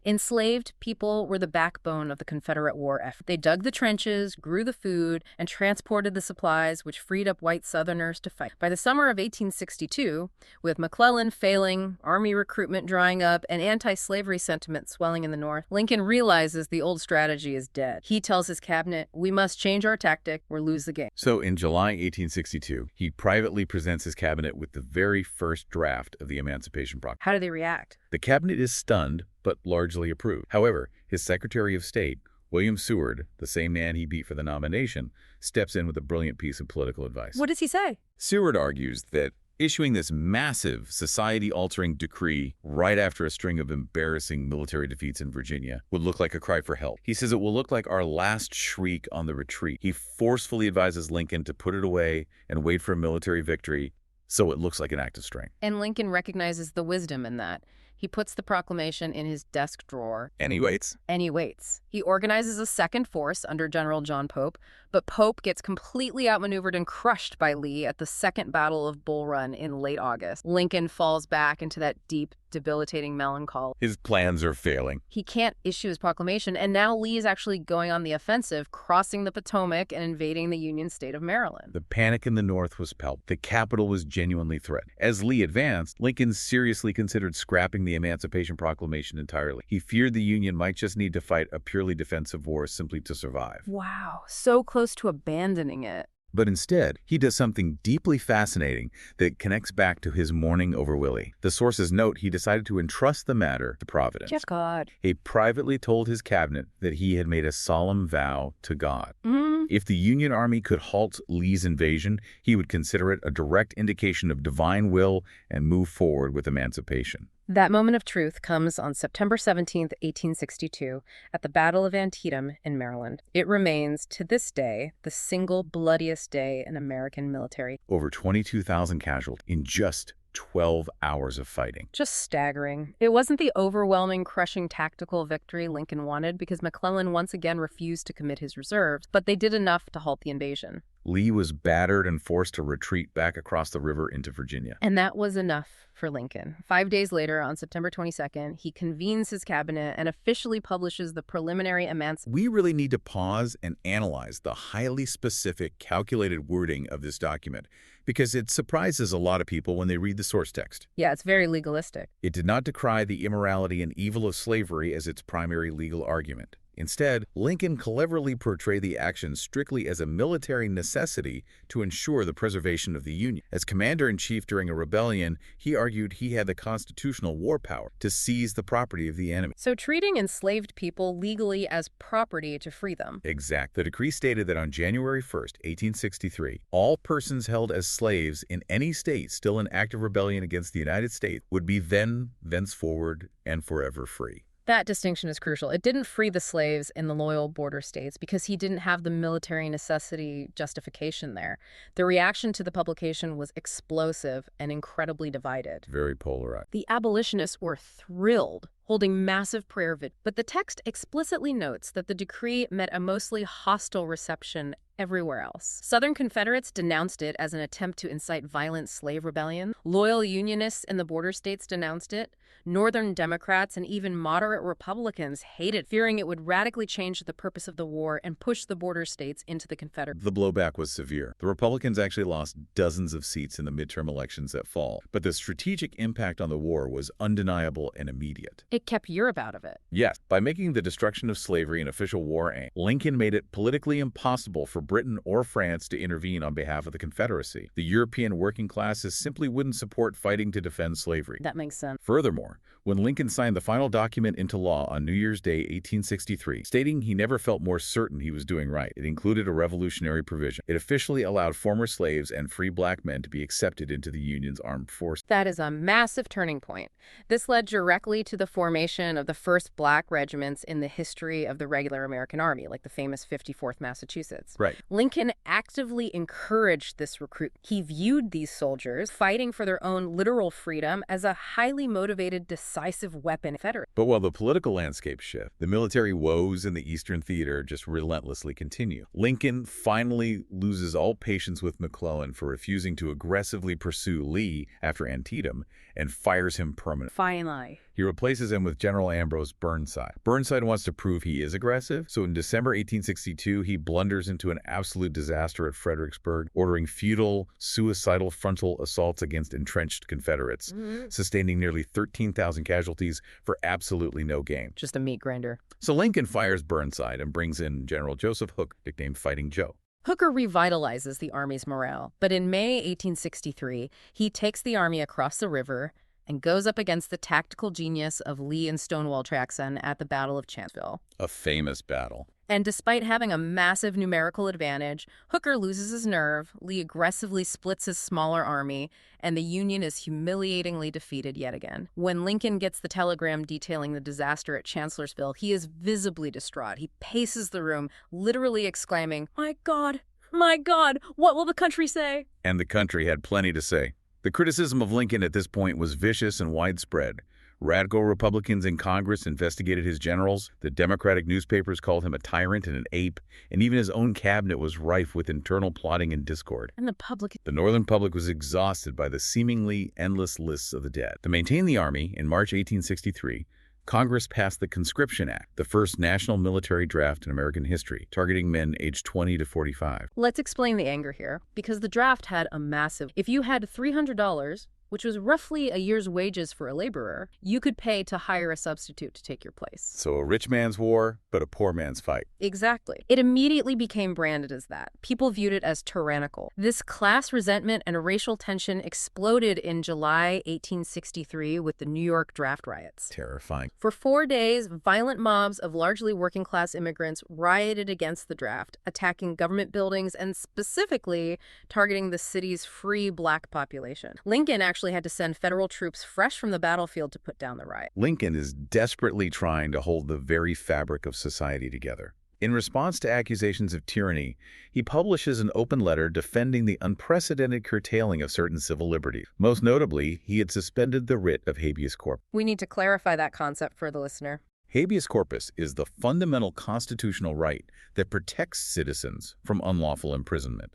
Enslaved people were the backbone of the Confederate war effort. They dug the trenches, grew the food, and transported the supplies, which freed up white Southerners to fight. By the summer of 1862, with McClellan failing, army recruitment drying up, and anti-slavery sentiment swelling in the North, Lincoln realizes the old strategy is dead. He tells his cabinet, "We must change our tactic or lose the game." So in July 1862, he privately presents his cabinet with the very first draft of the Emancipation Proclamation. How do they react? The cabinet is stunned, but largely approved. However, his Secretary of State, William Seward, the same man he beat for the nomination, steps in with a brilliant piece of political advice. What does he say? Seward argues that issuing this massive, society-altering decree right after a string of embarrassing military defeats in Virginia would look like a cry for help. He says it will look like our last shriek on the retreat. He forcefully advises Lincoln to put it away and wait for a military victory, so it looks like an act of strength. And Lincoln recognizes the wisdom in that. He puts the proclamation in his desk drawer, And he waits. and he waits. He organizes a second force under General John Pope, but Pope gets completely outmaneuvered and crushed by Lee at the Second Battle of Bull Run in late August. Lincoln falls back into that deep, debilitating melancholy. His plans are failing. He can't issue his proclamation, and now Lee is actually going on the offensive, crossing the Potomac and invading the Union state of Maryland. The panic in the North was palpable. The capital was genuinely threatened. As Lee advanced, Lincoln seriously considered scrapping the Emancipation Proclamation entirely. He feared the Union might just need to fight a purely defensive war simply to survive. Wow, so close to abandoning it. But instead, he does something deeply fascinating that connects back to his mourning over Willie. The sources note he decided to entrust the matter to Providence. Yes, God. He privately told his cabinet that he had made a solemn vow to God. If the Union Army could halt Lee's invasion, he would consider it a direct indication of divine will and move forward with emancipation. That moment of truth comes on September 17th, 1862, at the Battle of Antietam in Maryland. It remains, to this day, the single bloodiest day in American military. Over 22,000 casualties in just 12 hours of fighting. Just staggering. It wasn't the overwhelming, crushing tactical victory Lincoln wanted because McClellan once again refused to commit his reserves, but they did enough to halt the invasion. Lee was battered and forced to retreat back across the river into Virginia. And that was enough for Lincoln. 5 days later, on September 22nd, he convenes his cabinet and officially publishes the preliminary emancipation. We really need to pause and analyze the highly specific, calculated wording of this document because it surprises a lot of people when they read the source text. Yeah, it's very legalistic. It did not decry the immorality and evil of slavery as its primary legal argument. Instead, Lincoln cleverly portrayed the action strictly as a military necessity to ensure the preservation of the Union. As commander-in-chief during a rebellion, he argued he had the constitutional war power to seize the property of the enemy. So treating enslaved people legally as property to free them. Exact. The decree stated that on January 1st, 1863, all persons held as slaves in any state still in active rebellion against the United States would be thenceforward, and forever free. That distinction is crucial. It didn't free the slaves in the loyal border states because he didn't have the military necessity justification there. The reaction to the publication was explosive and incredibly divided. Very polarized. The abolitionists were thrilled, holding massive prayer vid. But the text explicitly notes that the decree met a mostly hostile reception everywhere else. Southern Confederates denounced it as an attempt to incite violent slave rebellion. Loyal Unionists in the border states denounced it. Northern Democrats and even moderate Republicans hated, fearing it would radically change the purpose of the war and push the border states into the Confederacy. The blowback was severe. The Republicans actually lost dozens of seats in the midterm elections that fall, but the strategic impact on the war was undeniable and immediate. It kept Europe out of it. Yes, by making the destruction of slavery an official war aim, Lincoln made it politically impossible for Britain or France to intervene on behalf of the Confederacy. The European working classes simply wouldn't support fighting to defend slavery. That makes sense. Furthermore, when Lincoln signed the final document into law on New Year's Day, 1863, stating he never felt more certain he was doing right, it included a revolutionary provision. It officially allowed former slaves and free black men to be accepted into the Union's armed forces. That is a massive turning point. This led directly to the formation of the first black regiments in the history of the regular American Army, like the famous 54th Massachusetts. Right. Lincoln actively encouraged this recruitment. He viewed these soldiers fighting for their own literal freedom as a highly motivated, decisive weapon. But while the political landscape shifts, the military woes in the Eastern Theater just relentlessly continue. Lincoln finally loses all patience with McClellan for refusing to aggressively pursue Lee after Antietam and fires him permanently. Finally. He replaces him with General Ambrose Burnside. Burnside wants to prove he is aggressive, so in December 1862, he blunders into an absolute disaster at Fredericksburg, ordering futile, suicidal frontal assaults against entrenched Confederates, sustaining nearly 13,000 casualties for absolutely no gain. Just a meat grinder. So Lincoln fires Burnside and brings in General Joseph Hooker, nicknamed Fighting Joe. Hooker revitalizes the Army's morale, but in May 1863, he takes the Army across the river and goes up against the tactical genius of Lee and Stonewall Jackson at the Battle of Chancellorsville. A famous battle. And despite having a massive numerical advantage, Hooker loses his nerve, Lee aggressively splits his smaller army, and the Union is humiliatingly defeated yet again. When Lincoln gets the telegram detailing the disaster at Chancellorsville, he is visibly distraught. He paces the room, literally exclaiming, my God, what will the country say?" And the country had plenty to say. The criticism of Lincoln at this point was vicious and widespread. Radical Republicans in Congress investigated his generals. The Democratic newspapers called him a tyrant and an ape, and even his own cabinet was rife with internal plotting and discord. And the public. The Northern public was exhausted by the seemingly endless lists of the dead. To maintain the army, in March 1863, Congress passed the Conscription Act, the first national military draft in American history, targeting men aged 20 to 45. Let's explain the anger here, because the draft had a massive... If you had $300, which was roughly a year's wages for a laborer, you could pay to hire a substitute to take your place. So a rich man's war, but a poor man's fight. Exactly. It immediately became branded as that. People viewed it as tyrannical. This class resentment and racial tension exploded in July 1863 with the New York draft riots. Terrifying. For 4 days, violent mobs of largely working-class immigrants rioted against the draft, attacking government buildings and specifically targeting the city's free black population. Lincoln actually had to send federal troops fresh from the battlefield to put down the riot. Lincoln is desperately trying to hold the very fabric of society together. In response to accusations of tyranny, he publishes an open letter defending the unprecedented curtailing of certain civil liberties. Most notably, he had suspended the writ of habeas corpus. We need to clarify that concept for the listener. Habeas corpus is the fundamental constitutional right that protects citizens from unlawful imprisonment.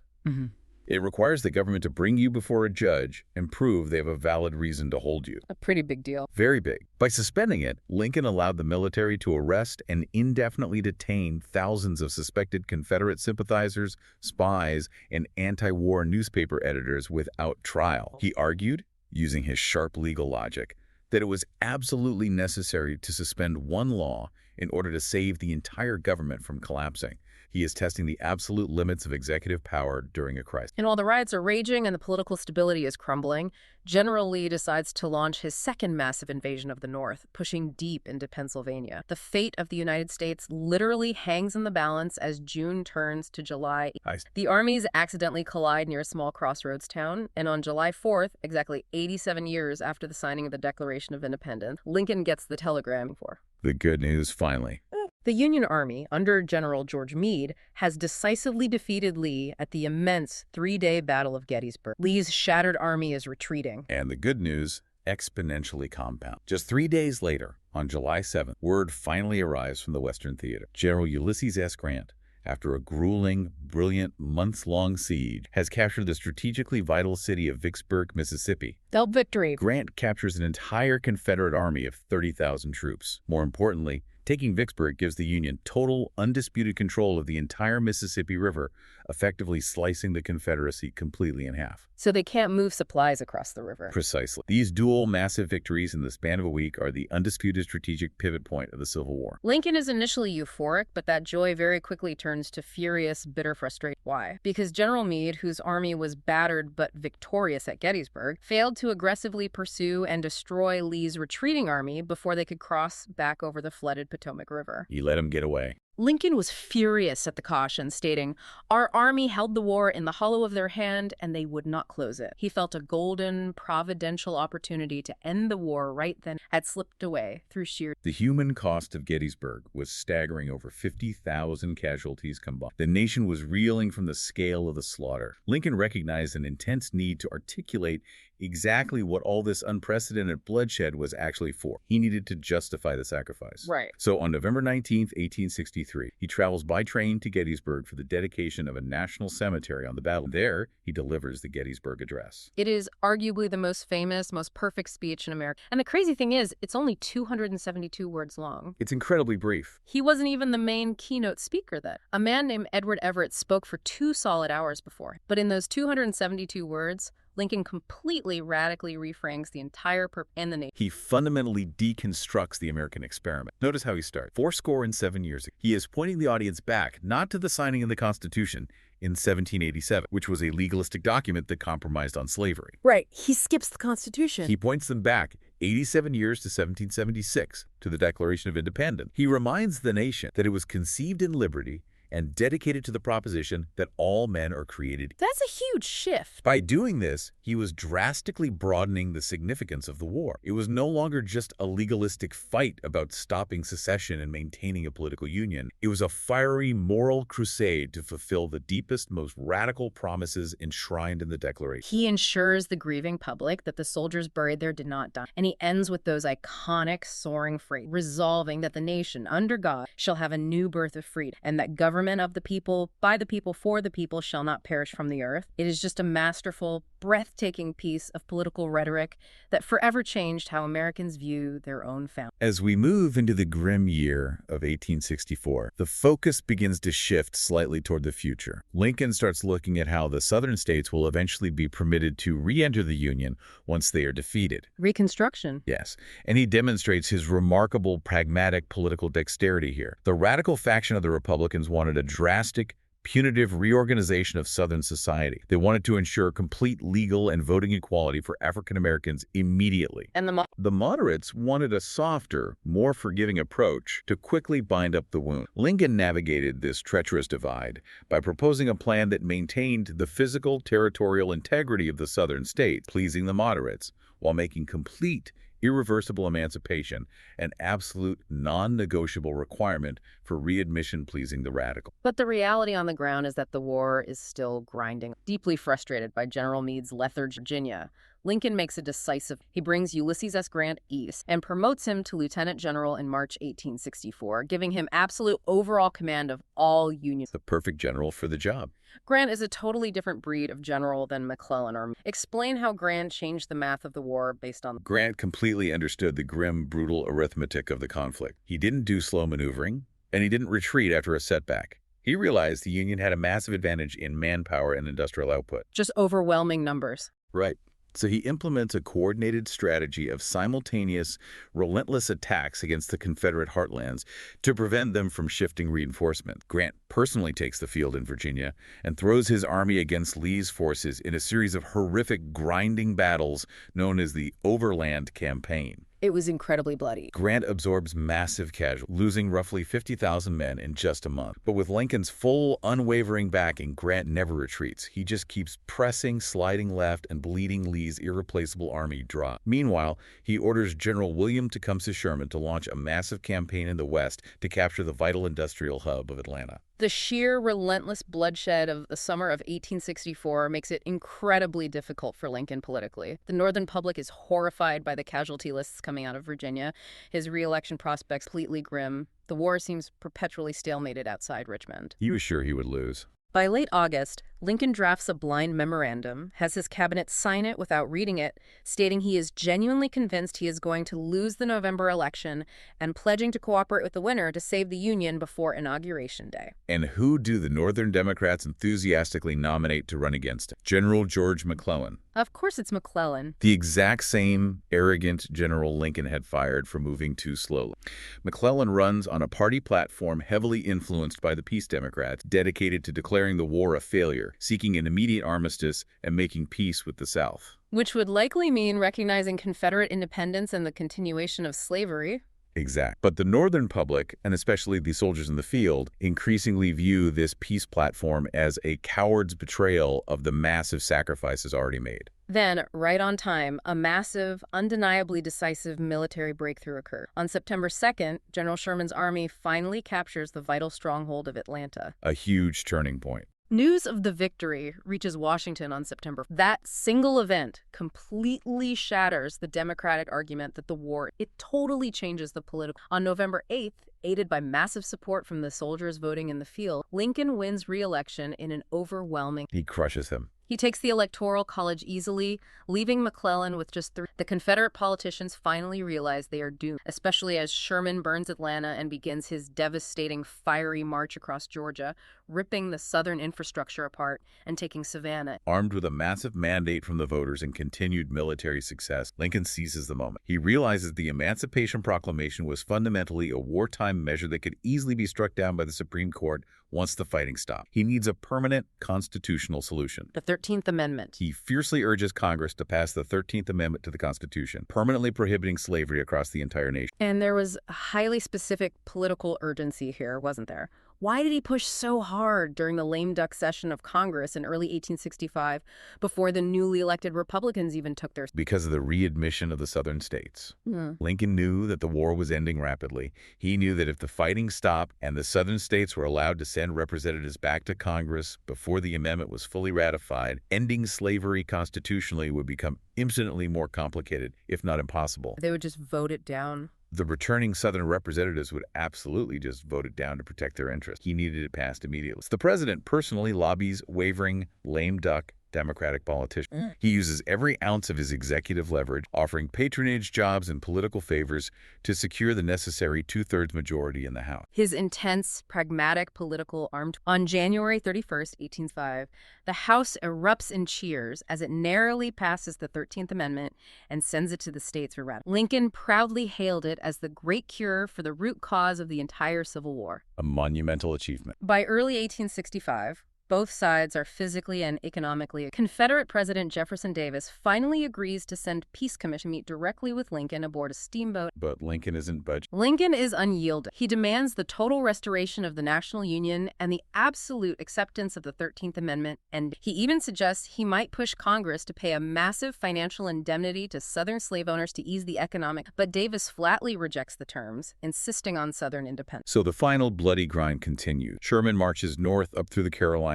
It requires the government to bring you before a judge and prove they have a valid reason to hold you. A pretty big deal. Very big. By suspending it, Lincoln allowed the military to arrest and indefinitely detain thousands of suspected Confederate sympathizers, spies, and anti-war newspaper editors without trial. He argued, using his sharp legal logic, that it was absolutely necessary to suspend one law in order to save the entire government from collapsing. He is testing the absolute limits of executive power during a crisis. And while the riots are raging and the political stability is crumbling, General Lee decides to launch his second massive invasion of the North, pushing deep into Pennsylvania. The fate of the United States literally hangs in the balance as June turns to July. The armies accidentally collide near a small crossroads town, and on July 4th, exactly 87 years after the signing of the Declaration of Independence, Lincoln gets the telegram for. The good news, finally. The Union Army, under General George Meade, has decisively defeated Lee at the immense 3-day Battle of Gettysburg. Lee's shattered army is retreating. And the good news exponentially compound. Just 3 days later, on July 7th, word finally arrives from the Western Theater. General Ulysses S. Grant, after a grueling, brilliant, months-long siege, has captured the strategically vital city of Vicksburg, Mississippi. Double victory. Grant captures an entire Confederate army of 30,000 troops. More importantly, taking Vicksburg gives the Union total, undisputed control of the entire Mississippi River, effectively slicing the Confederacy completely in half. So they can't move supplies across the river. Precisely. These dual massive victories in the span of a week are the undisputed strategic pivot point of the Civil War. Lincoln is initially euphoric, but that joy very quickly turns to furious, bitter frustration. Why? Because General Meade, whose army was battered but victorious at Gettysburg, failed to aggressively pursue and destroy Lee's retreating army before they could cross back over the flooded Potomac River. He let him get away. Lincoln was furious at the caution, stating, "Our army held the war in the hollow of their hand, and they would not close it." He felt a golden, providential opportunity to end the war right then had slipped away through sheer... The human cost of Gettysburg was staggering, over 50,000 casualties combined. The nation was reeling from the scale of the slaughter. Lincoln recognized an intense need to articulate exactly what all this unprecedented bloodshed was actually for. He needed to justify the sacrifice. Right. So on November 19th, 1863, he travels by train to Gettysburg for the dedication of a national cemetery on the battle. There, he delivers the Gettysburg Address. It is arguably the most famous, most perfect speech in America. And the crazy thing is, it's only 272 words long. It's incredibly brief. He wasn't even the main keynote speaker then. A man named Edward Everett spoke for 2 solid hours before. But in those 272 words, Lincoln completely radically reframes the entire purpose and the nation. He fundamentally deconstructs the American experiment. Notice how he starts. 7 years ago. He is pointing the audience back, not to the signing of the Constitution in 1787, which was a legalistic document that compromised on slavery. Right. He skips the Constitution. He points them back 87 years to 1776, to the Declaration of Independence. He reminds the nation that it was conceived in liberty and dedicated to the proposition that all men are created. That's a huge shift. By doing this, he was drastically broadening the significance of the war. It was no longer just a legalistic fight about stopping secession and maintaining a political union. It was a fiery moral crusade to fulfill the deepest, most radical promises enshrined in the Declaration. He ensures the grieving public that the soldiers buried there did not die. And he ends with those iconic soaring phrases, resolving that the nation, under God, shall have a new birth of freedom, and that government of the people, by the people, for the people, shall not perish from the earth. It is just a masterful, breathtaking piece of political rhetoric that forever changed how Americans view their own family. As we move into the grim year of 1864, the focus begins to shift slightly toward the future. Lincoln starts looking at how the Southern states will eventually be permitted to re-enter the Union once they are defeated. Reconstruction. Yes, and he demonstrates his remarkable pragmatic political dexterity here. The radical faction of the Republicans wanted a drastic, punitive reorganization of Southern society. They wanted to ensure complete legal and voting equality for African Americans immediately. And The moderates wanted a softer, more forgiving approach to quickly bind up the wound. Lincoln navigated this treacherous divide by proposing a plan that maintained the physical, territorial integrity of the Southern states, pleasing the moderates, while making complete, irreversible emancipation an absolute non-negotiable requirement for readmission, pleasing the radical. But the reality on the ground is that the war is still grinding. Deeply frustrated by General Meade's lethargy in Virginia, Lincoln makes a decisive. He brings Ulysses S. Grant east and promotes him to lieutenant general in March 1864, giving him absolute overall command of all Union. The perfect general for the job. Grant is a totally different breed of general than McClellan or Meade. Explain how Grant changed the math of the war based on. Grant completely understood the grim, brutal arithmetic of the conflict. He didn't do slow maneuvering, and he didn't retreat after a setback. He realized the Union had a massive advantage in manpower and industrial output. Just overwhelming numbers. Right. So he implements a coordinated strategy of simultaneous, relentless attacks against the Confederate heartlands to prevent them from shifting reinforcement. Grant personally takes the field in Virginia and throws his army against Lee's forces in a series of horrific, grinding battles known as the Overland Campaign. It was incredibly bloody. Grant absorbs massive casualties, losing roughly 50,000 men in just a month. But with Lincoln's full, unwavering backing, Grant never retreats. He just keeps pressing, sliding left, and bleeding Lee's irreplaceable army dry. Meanwhile, he orders General William Tecumseh Sherman to launch a massive campaign in the West to capture the vital industrial hub of Atlanta. The sheer relentless bloodshed of the summer of 1864 makes it incredibly difficult for Lincoln politically. The Northern public is horrified by the casualty lists coming out of Virginia. His re-election prospects completely grim. The war seems perpetually stalemated outside Richmond. He was sure he would lose. By late August, Lincoln drafts a blind memorandum, has his cabinet sign it without reading it, stating he is genuinely convinced he is going to lose the November election and pledging to cooperate with the winner to save the Union before Inauguration Day. And who do the Northern Democrats enthusiastically nominate to run against him? General George McClellan. Of course it's McClellan. The exact same arrogant General Lincoln had fired for moving too slowly. McClellan runs on a party platform heavily influenced by the Peace Democrats, dedicated to declaring the war a failure, seeking an immediate armistice, and making peace with the South. Which would likely mean recognizing Confederate independence and the continuation of slavery. Exact. But the Northern public, and especially the soldiers in the field, increasingly view this peace platform as a coward's betrayal of the massive sacrifices already made. Then, right on time, a massive, undeniably decisive military breakthrough occurred. On September 2nd, General Sherman's army finally captures the vital stronghold of Atlanta. A huge turning point. News of the victory reaches Washington on September. That single event completely shatters the Democratic argument that the war, it totally changes the political. On November 8th, aided by massive support from the soldiers voting in the field, Lincoln wins re-election in an overwhelming. He crushes him. He takes the Electoral College easily, leaving McClellan with just 3. The Confederate politicians finally realize they are doomed, especially as Sherman burns Atlanta and begins his devastating, fiery march across Georgia, ripping the Southern infrastructure apart and taking Savannah. Armed with a massive mandate from the voters and continued military success, Lincoln seizes the moment. He realizes the Emancipation Proclamation was fundamentally a wartime measure that could easily be struck down by the Supreme Court once the fighting stopped. He needs a permanent constitutional solution. The 13th Amendment. He fiercely urges Congress to pass the 13th Amendment to the Constitution, permanently prohibiting slavery across the entire nation. And there was a highly specific political urgency here, wasn't there? Why did he push so hard during the lame duck session of Congress in early 1865 before the newly elected Republicans even took their... Because of the readmission of the Southern states. Lincoln knew that the war was ending rapidly. He knew that if the fighting stopped and the Southern states were allowed to send representatives back to Congress before the amendment was fully ratified, ending slavery constitutionally would become infinitely more complicated, if not impossible. They would just vote it down. The returning Southern representatives would absolutely just vote it down to protect their interests. He needed it passed immediately. So the president personally lobbies wavering, lame duck Democratic politicians. He uses every ounce of his executive leverage, offering patronage, jobs, and political favors to secure the necessary two-thirds majority in the House. His intense, pragmatic political arm. On January 31st, 1805, the House erupts in cheers as it narrowly passes the 13th Amendment and sends it to the states for ratification. Lincoln proudly hailed it as the great cure for the root cause of the entire Civil War. A monumental achievement. By early 1865, both sides are physically and economically. Confederate President Jefferson Davis finally agrees to send peace commission to meet directly with Lincoln aboard a steamboat. But Lincoln isn't budging. Lincoln is unyielding. He demands the total restoration of the National Union and the absolute acceptance of the 13th Amendment, and he even suggests he might push Congress to pay a massive financial indemnity to Southern slave owners to ease the economic. But Davis flatly rejects the terms, insisting on Southern independence. So the final bloody grind continued. Sherman marches north up through the Carolinas,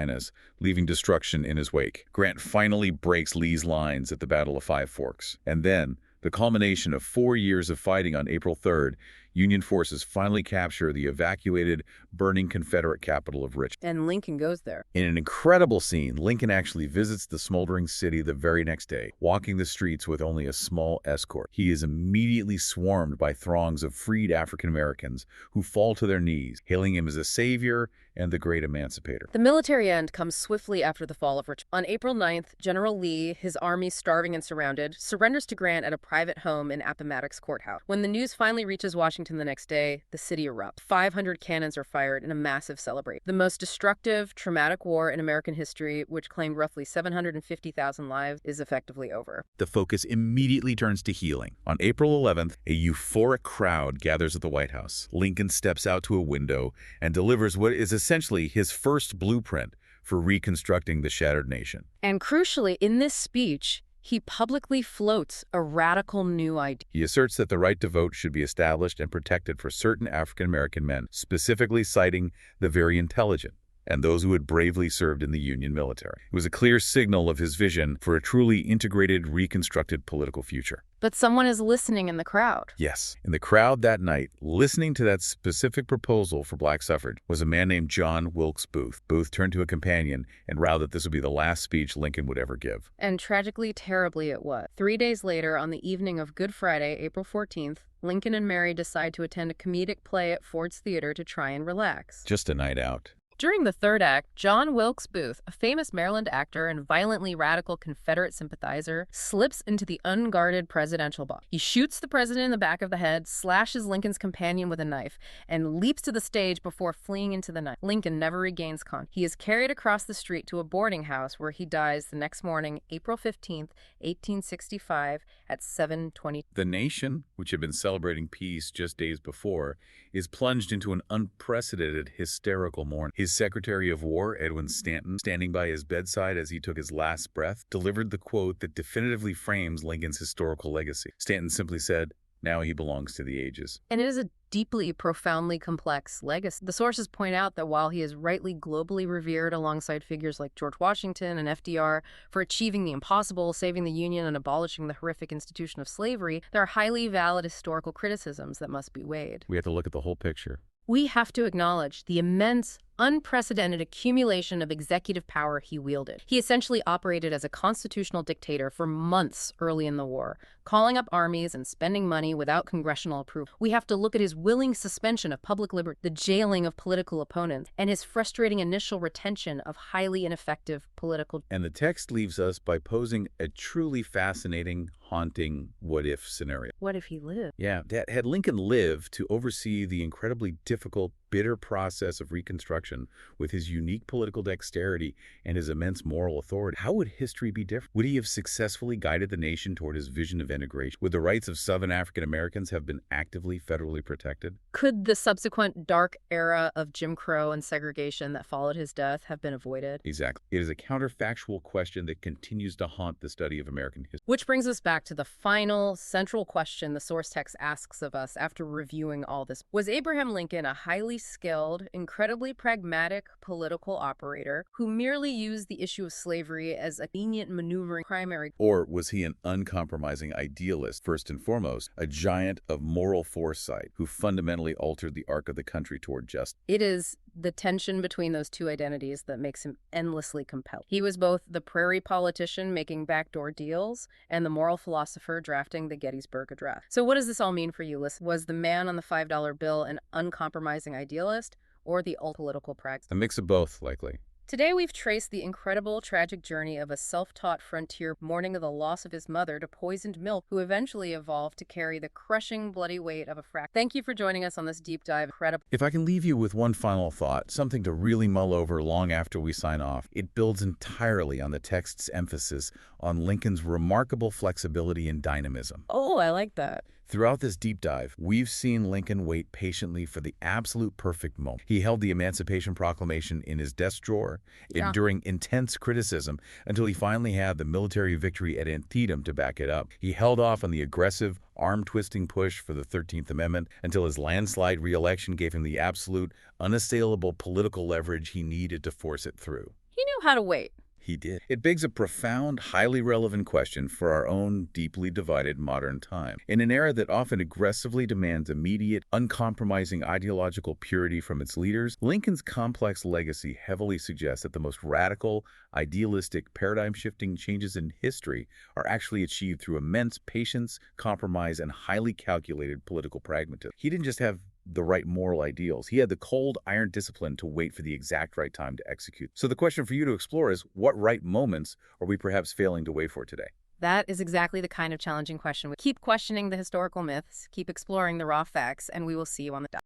leaving destruction in his wake. Grant finally breaks Lee's lines at the Battle of Five Forks. And then, the culmination of 4 years of fighting on April 3rd, Union forces finally capture the evacuated, burning Confederate capital of Richmond. And Lincoln goes there. In an incredible scene, Lincoln actually visits the smoldering city the very next day, walking the streets with only a small escort. He is immediately swarmed by throngs of freed African Americans who fall to their knees, hailing him as a savior and the great emancipator. The military end comes swiftly after the fall of Richmond. On April 9th, General Lee, his army starving and surrounded, surrenders to Grant at a private home in Appomattox Courthouse. When the news finally reaches Washington the next day, the city erupts. 500 cannons are fired in a massive celebration. The most destructive, traumatic war in American history, which claimed roughly 750,000 lives, is effectively over. The focus immediately turns to healing. On April 11th, a euphoric crowd gathers at the White House. Lincoln steps out to a window and delivers what is essentially his first blueprint for reconstructing the shattered nation. And crucially, in this speech, he publicly floats a radical new idea. He asserts that the right to vote should be established and protected for certain African-American men, specifically citing the very intelligent and those who had bravely served in the Union military. It was a clear signal of his vision for a truly integrated, reconstructed political future. But someone is listening in the crowd. Yes. In the crowd that night, listening to that specific proposal for black suffrage, was a man named John Wilkes Booth. Booth turned to a companion and vowed that this would be the last speech Lincoln would ever give. And tragically, terribly it was. 3 days later, on the evening of Good Friday, April 14th, Lincoln and Mary decide to attend a comedic play at Ford's Theater to try and relax. Just a night out. During the third act, John Wilkes Booth, a famous Maryland actor and violently radical Confederate sympathizer, slips into the unguarded presidential box. He shoots the president in the back of the head, slashes Lincoln's companion with a knife, and leaps to the stage before fleeing into the night. Lincoln never regains consciousness. He is carried across the street to a boarding house where he dies the next morning, April 15th, 1865, at 7:20. The nation, which had been celebrating peace just days before, is plunged into an unprecedented hysterical mourning. His Secretary of War, Edwin Stanton, standing by his bedside as he took his last breath, delivered the quote that definitively frames Lincoln's historical legacy. Stanton simply said, "Now he belongs to the ages." And it is a deeply, profoundly complex legacy. The sources point out that while he is rightly globally revered alongside figures like George Washington and FDR for achieving the impossible, saving the Union, and abolishing the horrific institution of slavery, there are highly valid historical criticisms that must be weighed. We have to look at the whole picture. We have to acknowledge the immense, unprecedented accumulation of executive power he wielded. He essentially operated as a constitutional dictator for months early in the war, calling up armies and spending money without congressional approval. We have to look at his willing suspension of public liberty, the jailing of political opponents, and his frustrating initial retention of highly ineffective political... And the text leaves us by posing a truly fascinating, haunting what-if scenario. What if he lived? Yeah, had Lincoln lived to oversee the incredibly difficult bitter process of Reconstruction with his unique political dexterity and his immense moral authority, how would history be different? Would he have successfully guided the nation toward his vision of integration? Would the rights of Southern African Americans have been actively federally protected? Could the subsequent dark era of Jim Crow and segregation that followed his death have been avoided? Exactly. It is a counterfactual question that continues to haunt the study of American history. Which brings us back to the final, central question the source text asks of us after reviewing all this. Was Abraham Lincoln a highly skilled, incredibly pragmatic political operator who merely used the issue of slavery as a convenient maneuvering primary? Or was he an uncompromising idealist, first and foremost, a giant of moral foresight who fundamentally altered the arc of the country toward justice? It is the tension between those two identities that makes him endlessly compelling. He was both the prairie politician making backdoor deals and the moral philosopher drafting the Gettysburg Address. So what does this all mean for you, Liz? Was the man on the $5 bill an uncompromising idealist or the political pragmatist? A mix of both, likely. Today, we've traced the incredible, tragic journey of a self-taught frontier mourning the loss of his mother to poisoned milk, who eventually evolved to carry the crushing, bloody weight of a frack. Thank you for joining us on this deep dive. Incredible. If I can leave you with one final thought, something to really mull over long after we sign off, it builds entirely on the text's emphasis on Lincoln's remarkable flexibility and dynamism. Oh, I like that. Throughout this deep dive, we've seen Lincoln wait patiently for the absolute perfect moment. He held the Emancipation Proclamation in his desk drawer, enduring intense criticism until he finally had the military victory at Antietam to back it up. He held off on the aggressive, arm-twisting push for the 13th Amendment until his landslide re-election gave him the absolute, unassailable political leverage he needed to force it through. He knew how to wait. He did. It begs a profound, highly relevant question for our own deeply divided modern time. In an era that often aggressively demands immediate, uncompromising ideological purity from its leaders, Lincoln's complex legacy heavily suggests that the most radical, idealistic, paradigm-shifting changes in history are actually achieved through immense patience, compromise, and highly calculated political pragmatism. He didn't just have the right moral ideals. He had the cold, iron discipline to wait for the exact right time to execute. So the question for you to explore is, what right moments are we perhaps failing to wait for today? That is exactly the kind of challenging question. Keep questioning the historical myths, keep exploring the raw facts, and we will see you on the